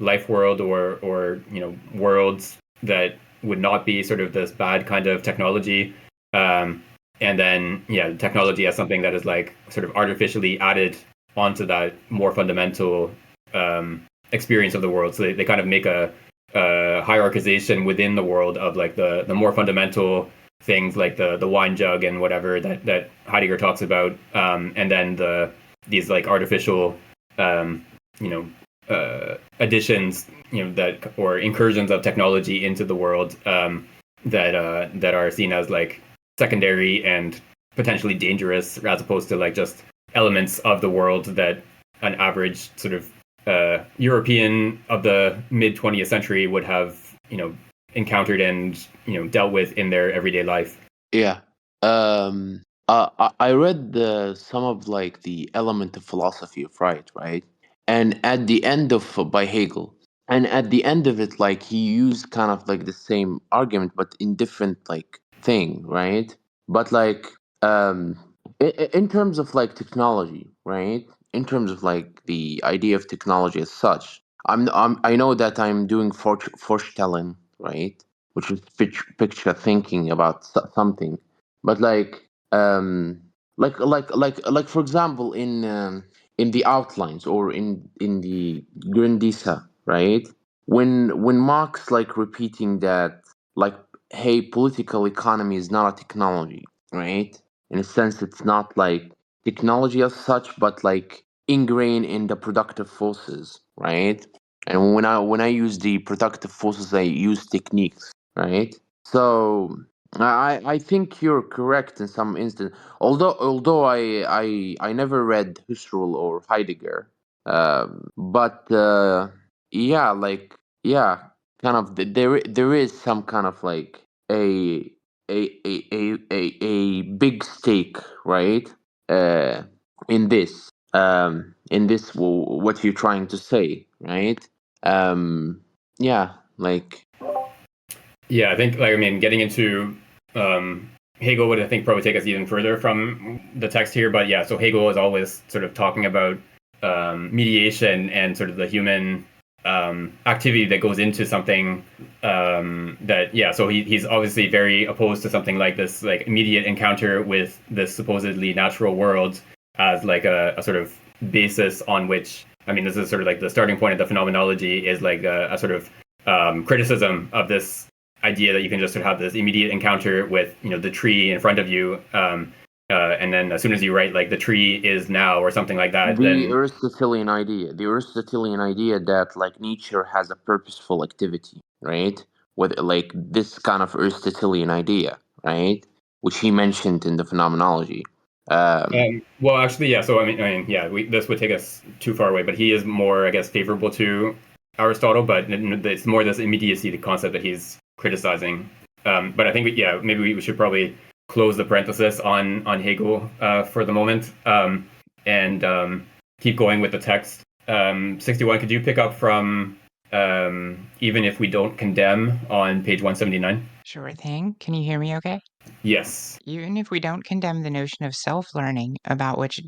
life world, or worlds that would not be sort of this bad kind of technology. And then technology as something that is like sort of artificially added onto that more fundamental experience of the world. So they kind of make a hierarchization within the world of like the more fundamental things, like the wine jug and whatever that Heidegger talks about, and then these like artificial additions, that, or incursions of technology into the world, that are seen as like secondary and potentially dangerous, as opposed to like just elements of the world that an average sort of European of the mid 20th century would have encountered and dealt with in their everyday life. Yeah. I read some of like the element of philosophy of right? And at the end of by Hegel, and at the end of it, like he used kind of like the same argument, but in different like thing, right? But like in terms of like technology, right? In terms of like the idea of technology as such, I know that I'm doing foretelling, right? Which is picture thinking about something, but like for example, the outlines or in the Grandisa, right? When Marx like repeating that, like, hey, political economy is not a technology, right? In a sense, it's not like technology as such, but like ingrained in the productive forces, right? And when I use the productive forces, I use techniques, right? So I think you're correct in some instance. Although I never read Husserl or Heidegger, but yeah, like, yeah, kind of there is some kind of like a a big stake, right? Uh, in this what you're trying to say, right? Um, yeah, like. Yeah, I think like I mean getting into Hegel would I think probably take us even further from the text here, but yeah, so Hegel is always sort of talking about mediation and sort of the human activity that goes into something that yeah, so he's obviously very opposed to something like this like immediate encounter with this supposedly natural world as like a sort of basis on which I mean this is sort of like the starting point of the phenomenology is like a sort of criticism of this idea that you can just sort of have this immediate encounter with the tree in front of you, and then as soon as you write like the tree is now or something like that, The then Aristotelian idea that like nature has a purposeful activity, right? With like this kind of Aristotelian idea, right? Which he mentioned in the phenomenology. Um, well actually yeah. So I mean yeah, this would take us too far away, but he is more I guess favorable to Aristotle, but it's more this immediacy, the concept that he's criticizing. But I think yeah, maybe we should probably close the parenthesis on Hegel for the moment, and keep going with the text. 61. Could you pick up from even if we don't condemn on page 179? Sure thing. Can you hear me okay? Yes. Even if we don't condemn the notion of self-learning, about which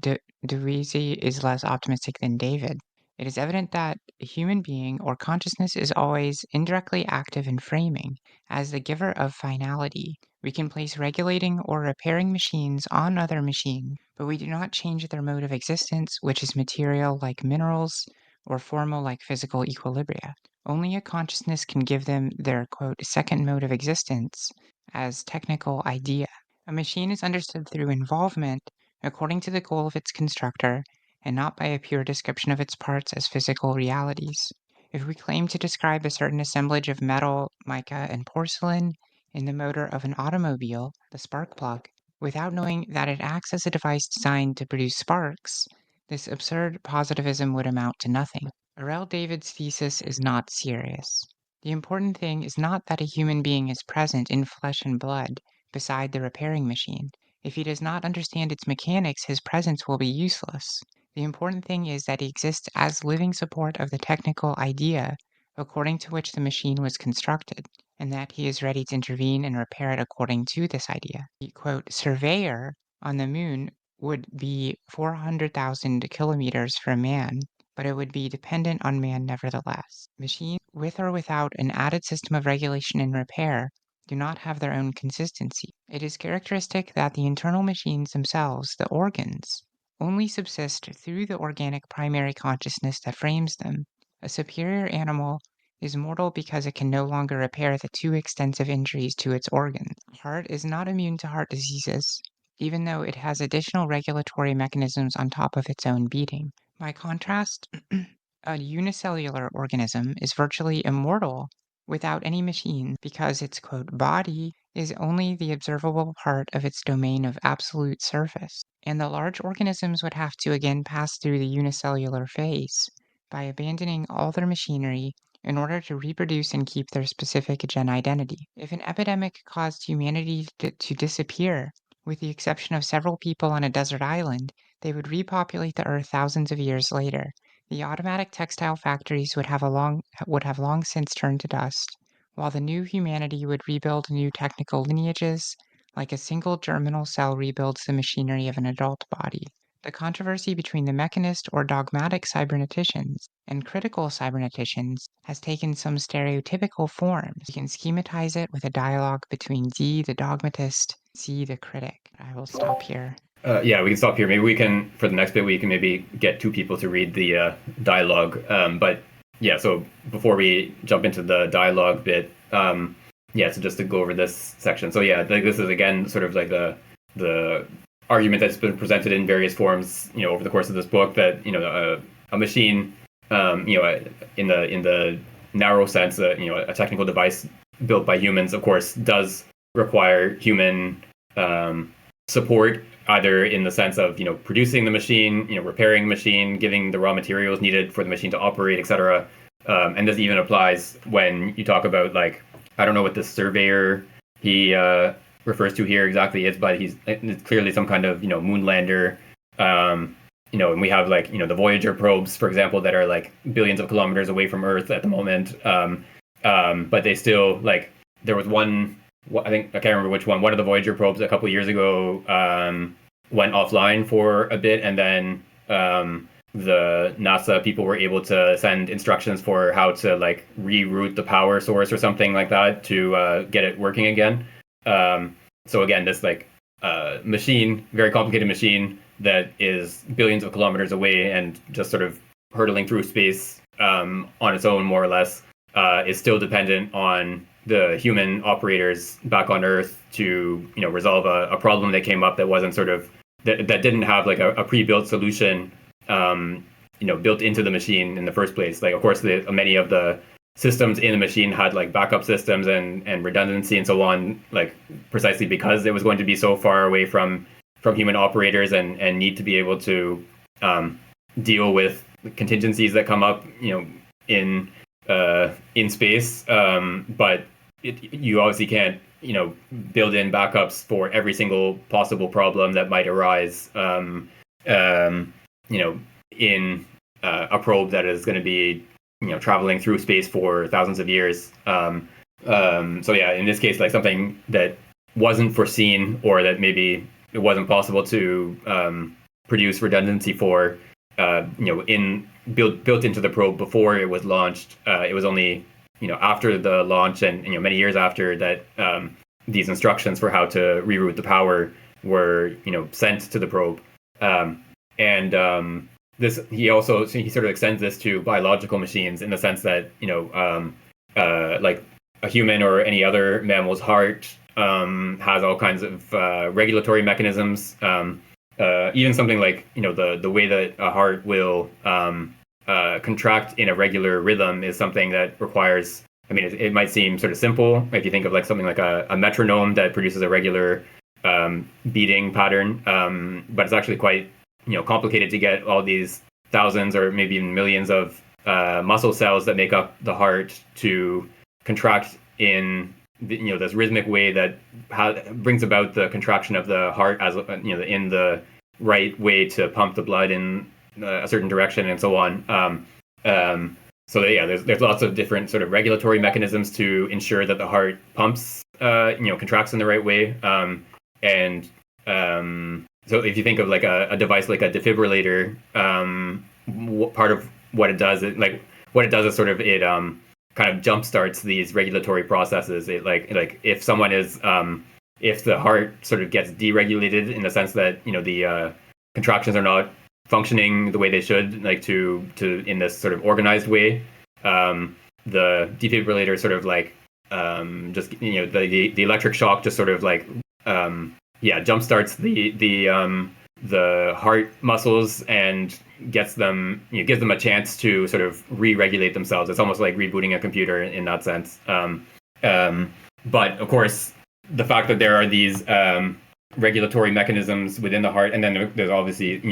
Derisi is less optimistic than David, it is evident that a human being or consciousness is always indirectly active in framing. As the giver of finality, we can place regulating or repairing machines on other machines, but we do not change their mode of existence, which is material like minerals or formal like physical equilibria. Only a consciousness can give them their, quote, second mode of existence as technical idea. A machine is understood through involvement according to the goal of its constructor and not by a pure description of its parts as physical realities. If we claim to describe a certain assemblage of metal, mica, and porcelain in the motor of an automobile, the spark plug, without knowing that it acts as a device designed to produce sparks, this absurd positivism would amount to nothing. Arel David's thesis is not serious. The important thing is not that a human being is present in flesh and blood beside the repairing machine. If he does not understand its mechanics, his presence will be useless. The important thing is that he exists as living support of the technical idea according to which the machine was constructed, and that he is ready to intervene and repair it according to this idea. The, quote, surveyor on the moon would be 400,000 kilometers from man, but it would be dependent on man nevertheless. Machines, with or without an added system of regulation and repair, do not have their own consistency. It is characteristic that the internal machines themselves, the organs, only subsist through the organic primary consciousness that frames them. A superior animal is mortal because it can no longer repair the too extensive injuries to its organs. Heart is not immune to heart diseases, even though it has additional regulatory mechanisms on top of its own beating. By contrast, a unicellular organism is virtually immortal without any machine because its, quote, body is only the observable part of its domain of absolute surface. And the large organisms would have to again pass through the unicellular phase by abandoning all their machinery in order to reproduce and keep their specific gen identity. If an epidemic caused humanity to disappear, with the exception of several people on a desert island, they would repopulate the earth thousands of years later. The automatic textile factories would have long since turned to dust, while the new humanity would rebuild new technical lineages, like a single germinal cell rebuilds the machinery of an adult body. The controversy between the mechanist or dogmatic cyberneticians and critical cyberneticians has taken some stereotypical forms. You can schematize it with a dialogue between Z, the dogmatist, C, the critic. I will stop here. Yeah, we can stop here. Maybe we can, for the next bit, we can maybe get two people to read the dialogue. But yeah, so before we jump into the dialogue bit, yeah, so just to go over this section. So yeah, this is again sort of like the argument that's been presented in various forms, over the course of this book, that a machine, in the narrow sense, a technical device built by humans, of course, does require human support, either in the sense of producing the machine, repairing the machine, giving the raw materials needed for the machine to operate, etc. And this even applies when you talk about, like, I don't know what the surveyor he refers to here exactly is, but it's clearly some kind of moon lander. And we have, like, the Voyager probes, for example, that are like billions of kilometers away from Earth at the moment. But they still, like, there was one, I think, I can't remember which one. One of the Voyager probes a couple of years ago went offline for a bit, and then the NASA people were able to send instructions for how to, like, reroute the power source or something like that to get it working again. So again, this, like, machine, very complicated machine that is billions of kilometers away and just sort of hurtling through space on its own, more or less, is still dependent on the human operators back on Earth to resolve a problem that came up that wasn't sort of that didn't have, like, a pre-built solution built into the machine in the first place. Like, of course, many of the systems in the machine had, like, backup systems and redundancy and so on, like, precisely because it was going to be so far away from human operators and need to be able to deal with contingencies that come up in space. But you obviously can't build in backups for every single possible problem that might arise in a probe that is going to be traveling through space for thousands of years. So yeah, in this case, like, something that wasn't foreseen, or that maybe it wasn't possible to produce redundancy for, built into the probe before it was launched. It was only after the launch and many years after that these instructions for how to reroute the power were sent to the probe. This he sort of extends this to biological machines, in the sense that like a human or any other mammal's heart has all kinds of regulatory mechanisms. Even something like the way that a heart will contract in a regular rhythm is something that requires. I mean, it might seem sort of simple if you think of, like, something like a metronome that produces a regular beating pattern, but it's actually quite complicated to get all these thousands or maybe even millions of muscle cells that make up the heart to contract in this rhythmic way that brings about the contraction of the heart as in the right way to pump the blood in a certain direction and so on. So yeah, there's lots of different sort of regulatory mechanisms to ensure that the heart pumps, contracts in the right way. So if you think of, like, a device like a defibrillator, part of what it does is sort of it kind of jumpstarts these regulatory processes. It like if someone is if the heart sort of gets deregulated, in the sense that the contractions are not functioning the way they should, like to in this sort of organized way, the defibrillator sort of, like, just the electric shock just sort of, like, jumpstarts the heart muscles and gives them a chance to sort of re-regulate themselves. It's almost like rebooting a computer in that sense. But of course, the fact that there are these regulatory mechanisms within the heart, and then there's obviously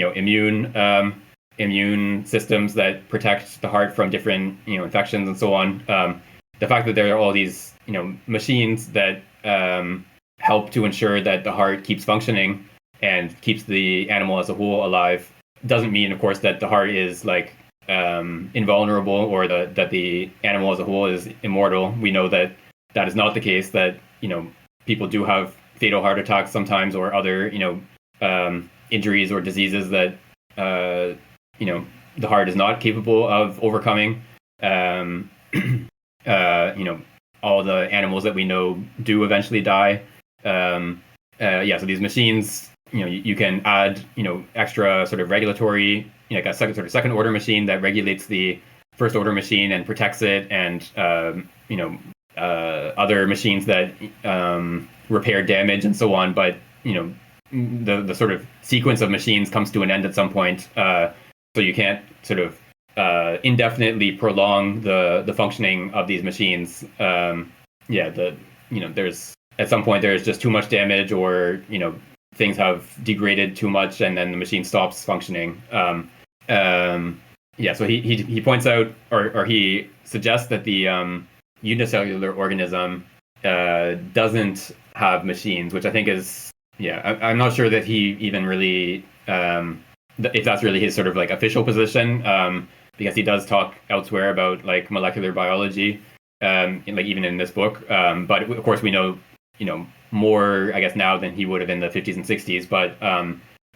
immune systems that protect the heart from different infections and so on. The fact that there are all these machines that help to ensure that the heart keeps functioning and keeps the animal as a whole alive doesn't mean, of course, that the heart is, like, invulnerable, or that the animal as a whole is immortal. We know that is not the case, that people do have fatal heart attacks sometimes, or other injuries or diseases that the heart is not capable of overcoming. All the animals that we know do eventually die. So these machines you can add extra sort of regulatory, like a second order machine that regulates the first order machine and protects it, and other machines that repair damage and so on. But the sort of sequence of machines comes to an end at some point, so you can't sort of indefinitely prolong the functioning of these machines. There's at some point there's just too much damage, or things have degraded too much, and then the machine stops functioning. So he points out, or he suggests that the unicellular organism doesn't have machines, which I think is I'm not sure that he even really if that's really his sort of like official position, because he does talk elsewhere about like molecular biology, like even in this book. But of course we know more, I guess, now than he would have in the 50s and 60s. But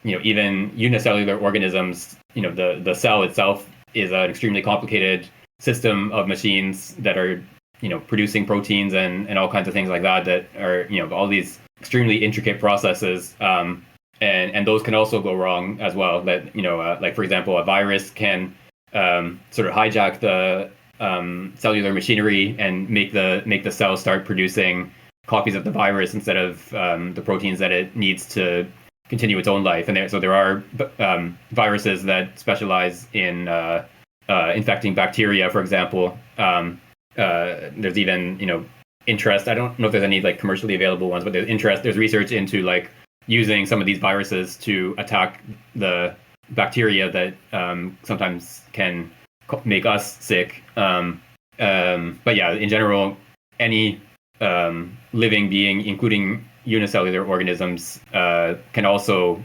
even unicellular organisms, the cell itself is an extremely complicated system of machines that are producing proteins and all kinds of things like that are all these extremely intricate processes, and those can also go wrong as well. That like for example, a virus can sort of hijack the cellular machinery and make the cell start producing copies of the virus instead of the proteins that it needs to continue its own life. And there are viruses that specialize in infecting bacteria, for example. There's even interest. I don't know if there's any like commercially available ones, but there's research into like using some of these viruses to attack the bacteria that sometimes can make us sick. But yeah, in general, any living being, including unicellular organisms, can also,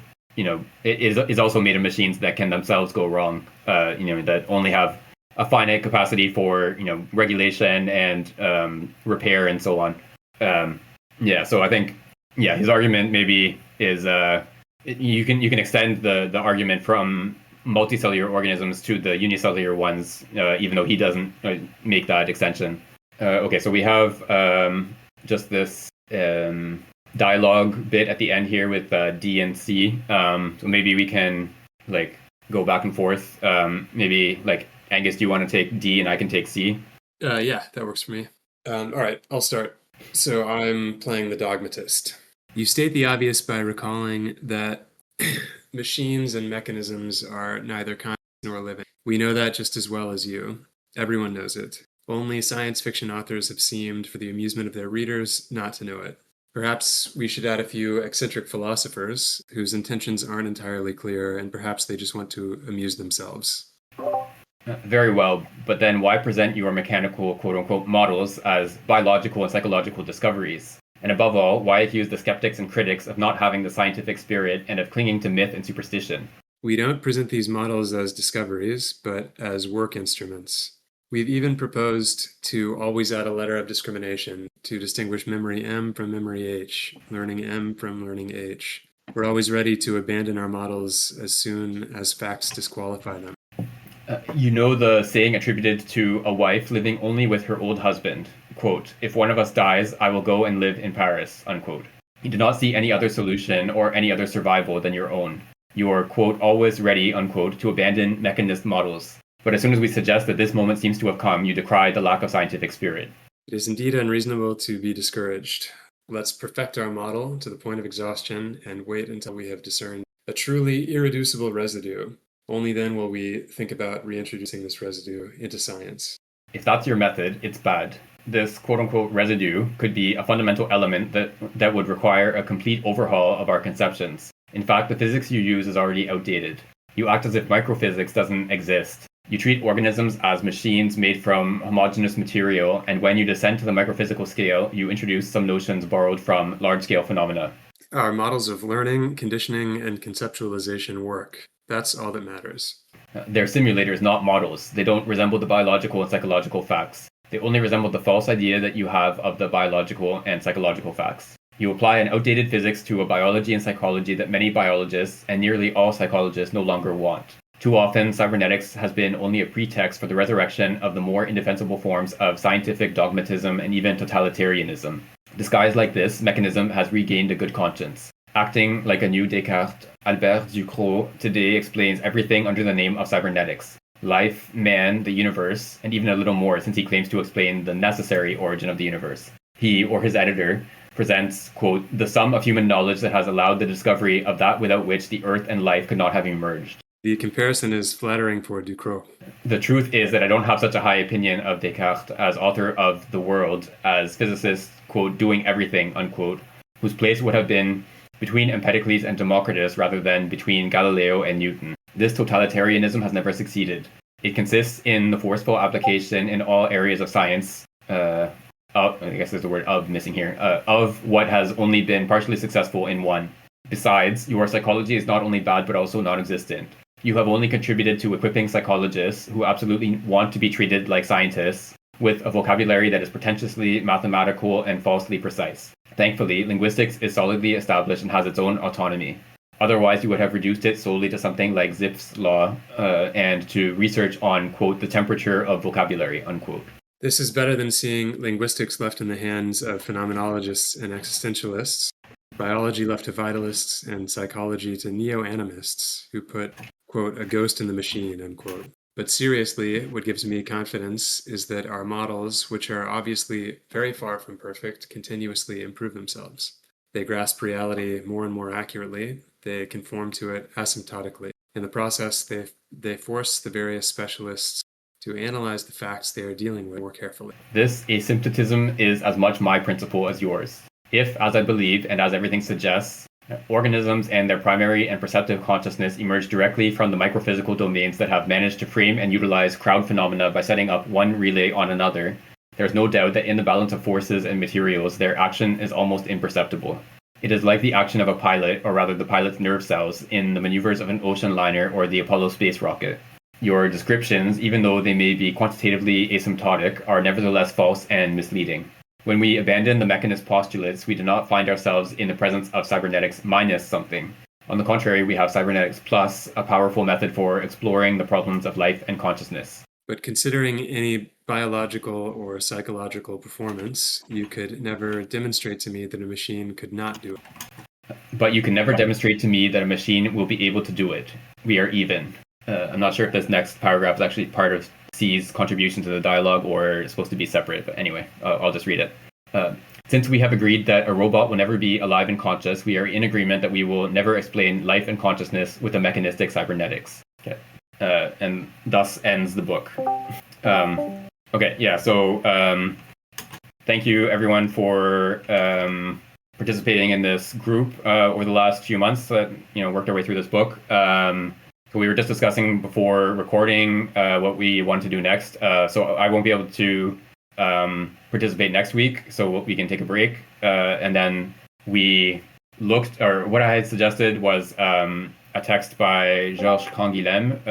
is also made of machines that can themselves go wrong. That only have a finite capacity for regulation and repair and so on. So I think his argument maybe is you can extend the argument from multicellular organisms to the unicellular ones, even though he doesn't make that extension. Okay, so we have just this dialogue bit at the end here with D and C. So maybe we can like go back and forth. Maybe like Angus, do you want to take D and I can take C? Yeah, that works for me. All right, I'll start. So I'm playing the dogmatist. You state the obvious by recalling that machines and mechanisms are neither conscious nor living. We know that just as well as you. Everyone knows it. Only science fiction authors have seemed, for the amusement of their readers, not to know it. Perhaps we should add a few eccentric philosophers whose intentions aren't entirely clear, and perhaps they just want to amuse themselves. Very well, but then why present your mechanical quote-unquote models as biological and psychological discoveries? And above all, why accuse the skeptics and critics of not having the scientific spirit and of clinging to myth and superstition? We don't present these models as discoveries, but as work instruments. We've even proposed to always add a letter of discrimination to distinguish memory M from memory H, learning M from learning H. We're always ready to abandon our models as soon as facts disqualify them. The saying attributed to a wife living only with her old husband, quote, "If one of us dies, I will go and live in Paris," unquote. You do not see any other solution or any other survival than your own. You are, quote, "always ready," unquote, to abandon mechanist models. But as soon as we suggest that this moment seems to have come, you decry the lack of scientific spirit. It is indeed unreasonable to be discouraged. Let's perfect our model to the point of exhaustion and wait until we have discerned a truly irreducible residue. Only then will we think about reintroducing this residue into science. If that's your method, it's bad. This quote-unquote residue could be a fundamental element that would require a complete overhaul of our conceptions. In fact, the physics you use is already outdated. You act as if microphysics doesn't exist. You treat organisms as machines made from homogeneous material, and when you descend to the microphysical scale, you introduce some notions borrowed from large-scale phenomena. Our models of learning, conditioning, and conceptualization work. That's all that matters. They're simulators, not models. They don't resemble the biological and psychological facts. They only resemble the false idea that you have of the biological and psychological facts. You apply an outdated physics to a biology and psychology that many biologists and nearly all psychologists no longer want. Too often, cybernetics has been only a pretext for the resurrection of the more indefensible forms of scientific dogmatism and even totalitarianism. Disguised like this, mechanism has regained a good conscience. Acting like a new Descartes, Albert Ducrot today explains everything under the name of cybernetics. Life, man, the universe, and even a little more since he claims to explain the necessary origin of the universe. He, or his editor, presents, quote, the sum of human knowledge that has allowed the discovery of that without which the earth and life could not have emerged. The comparison is flattering for Ducrot. The truth is that I don't have such a high opinion of Descartes as author of the world, as physicist, quote, doing everything, unquote, whose place would have been between Empedocles and Democritus rather than between Galileo and Newton. This totalitarianism has never succeeded. It consists in the forceful application in all areas of science, I guess there's the word of missing here, of what has only been partially successful in one. Besides, your psychology is not only bad but also non-existent. You have only contributed to equipping psychologists who absolutely want to be treated like scientists with a vocabulary that is pretentiously mathematical and falsely precise. Thankfully, linguistics is solidly established and has its own autonomy. Otherwise, you would have reduced it solely to something like Zipf's law and to research on, quote, the temperature of vocabulary, unquote. This is better than seeing linguistics left in the hands of phenomenologists and existentialists, biology left to vitalists, and psychology to neo-animists who put, quote, a ghost in the machine, unquote. But seriously, what gives me confidence is that our models, which are obviously very far from perfect, continuously improve themselves. They grasp reality more and more accurately. They conform to it asymptotically. In the process, they force the various specialists to analyze the facts they are dealing with more carefully. This asymptotism is as much my principle as yours. If, as I believe, and as everything suggests, organisms and their primary and perceptive consciousness emerge directly from the microphysical domains that have managed to frame and utilize crowd phenomena by setting up one relay on another, there's no doubt that in the balance of forces and materials, their action is almost imperceptible. It is like the action of a pilot, or rather the pilot's nerve cells, in the maneuvers of an ocean liner or the Apollo space rocket. Your descriptions, even though they may be quantitatively asymptotic, are nevertheless false and misleading. When we abandon the mechanist postulates, we do not find ourselves in the presence of cybernetics minus something. On the contrary, we have cybernetics plus, a powerful method for exploring the problems of life and consciousness. But considering any biological or psychological performance, you could never demonstrate to me that a machine could not do it. But you can never demonstrate to me that a machine will be able to do it. We are even. I'm not sure if this next paragraph is actually part of C's contribution to the dialogue or is supposed to be separate, but anyway, I'll just read it. Since we have agreed that a robot will never be alive and conscious, we are in agreement that we will never explain life and consciousness with a mechanistic cybernetics. Okay. And thus ends the book. So thank you everyone for participating in this group over the last few months that worked our way through this book. So we were just discussing before recording what we want to do next. So I won't be able to participate next week, so we can take a break. And then we what I had suggested was a text by Georges Canguilhem.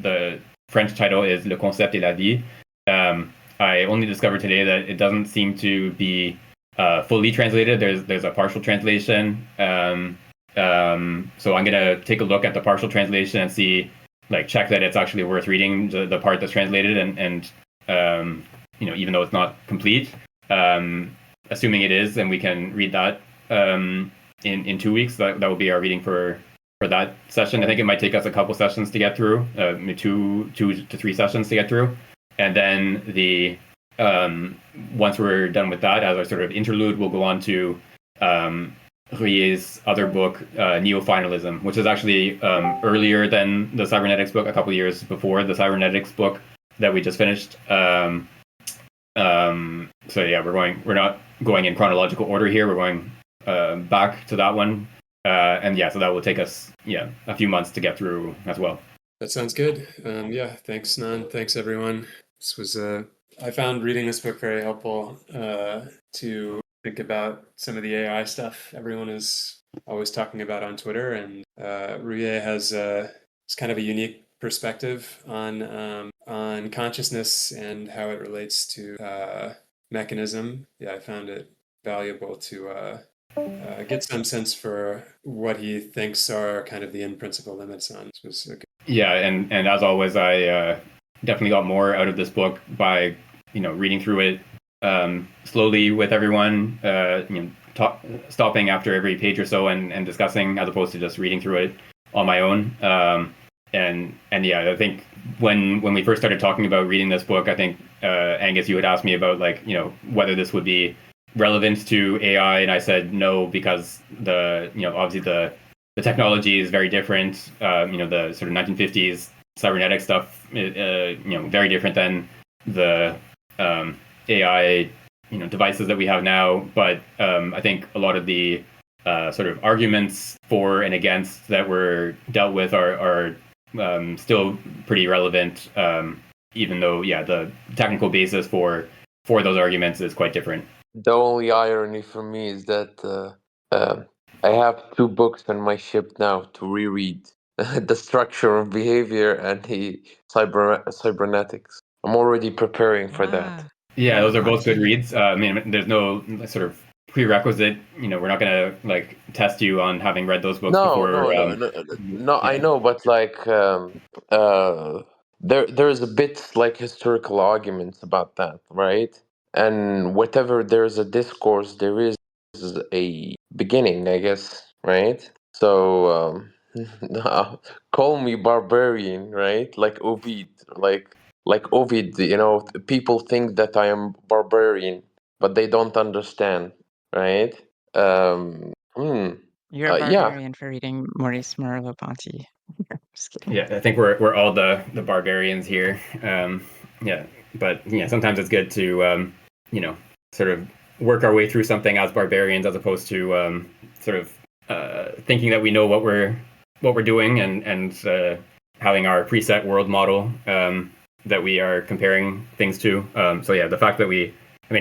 The French title is Le Concept et la Vie. I only discovered today that it doesn't seem to be fully translated. There's a partial translation. So I'm gonna take a look at the partial translation and see, check that it's actually worth reading the part that's translated, and even though it's not complete, assuming it is, then we can read that in 2 weeks. That will be our reading for that session. I think it might take us a couple sessions to get through, two to three sessions to get through, and then once we're done with that, as our sort of interlude, we'll go on to Ruyer's other book, Neo-Finalism, which is actually earlier than the Cybernetics book, a couple of years before the Cybernetics book that we just finished. We're not going in chronological order here. We're going back to that one. So that will take us a few months to get through as well. That sounds good. Thanks, Nan. Thanks, everyone. This was I found reading this book very helpful to think about some of the AI stuff everyone is always talking about on Twitter, and Ruyer has it's kind of a unique perspective on consciousness and how it relates to mechanism. I found it valuable to get some sense for what he thinks are kind of the in-principle limits on. This was a good... And as always, I definitely got more out of this book by reading through it slowly with everyone, stopping after every page or so and discussing, as opposed to just reading through it on my own. And yeah, I think when we first started talking about reading this book, I think Angus, you had asked me about whether this would be relevant to AI, and I said no, because obviously the technology is very different. The sort of 1950s cybernetic stuff, very different than the AI devices that we have now. But I think a lot of the sort of arguments for and against that were dealt with are still pretty relevant, even though the technical basis for those arguments is quite different. The only irony for me is that I have 2 books on my ship now to reread: The Structure of Behavior and the Cybernetics. I'm already preparing for that. Yeah, those are both good Lucky. reads. I mean, there's no sort of prerequisite. We're not gonna test you on having read those books No, before. no, no, no, no. I Yeah. know, but there's a bit like historical arguments about that, right? And whatever there's a discourse, there is a beginning, I guess, right? So call me barbarian, right? Like Ovid, like Ovid. People think that I am barbarian, but they don't understand, right? Um, hmm. You're a Yeah, barbarian for reading Maurice Merleau-Ponty. Just kidding. Yeah, I think we're all the barbarians here. Yeah, but sometimes it's good to sort of work our way through something as barbarians, as opposed to sort of thinking that we know what we're doing, and having our preset world model that we are comparing things to. So yeah, the fact that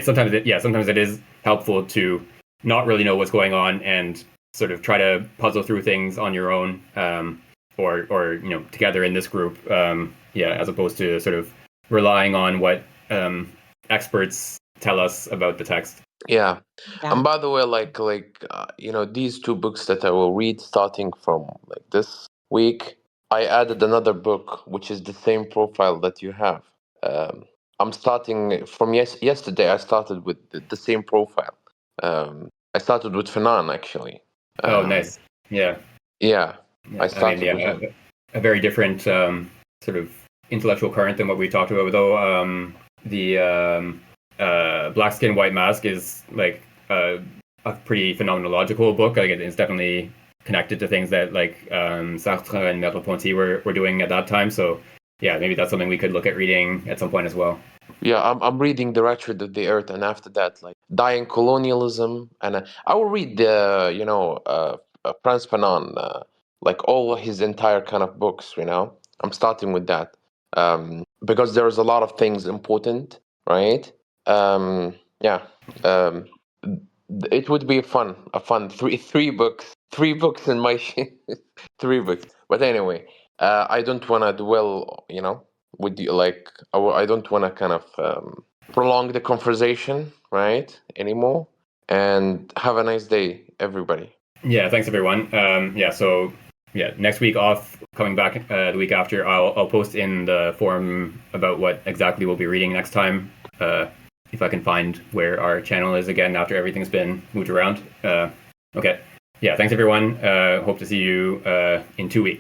sometimes it is helpful to not really know what's going on and sort of try to puzzle through things on your own. Or together in this group, as opposed to sort of relying on what experts tell us about the text. yeah. Yeah. And by the way, these 2 books that I will read starting from this week, I added another book which is the same profile that you have. I'm starting from yesterday. I started with the same profile. I started with Fanan, actually. Oh, nice. Yeah. Yeah, I Yeah. I mean, started with him. a very different sort of intellectual current than what we talked about, though. The Black Skin, White Mask is a pretty phenomenological book. It's definitely connected to things that Sartre and Merleau-Ponty were doing at that time. So yeah, maybe that's something we could look at reading at some point as well. Yeah, I'm reading The Wretched of the Earth, and after that, Dying Colonialism, and I will read Frantz Fanon, all his entire kind of books. I'm starting with that, because there's a lot of things important, right? Yeah, um, it would be a fun three books in my 3 books. But anyway, I don't want to dwell, with you. I don't want to kind of prolong the conversation, right, anymore. And have a nice day, everybody. Yeah, thanks everyone. So next week off, coming back the week after, I'll post in the forum about what exactly we'll be reading next time. If I can find where our channel is again after everything's been moved around. Okay. Yeah, thanks everyone. Hope to see you in 2 weeks.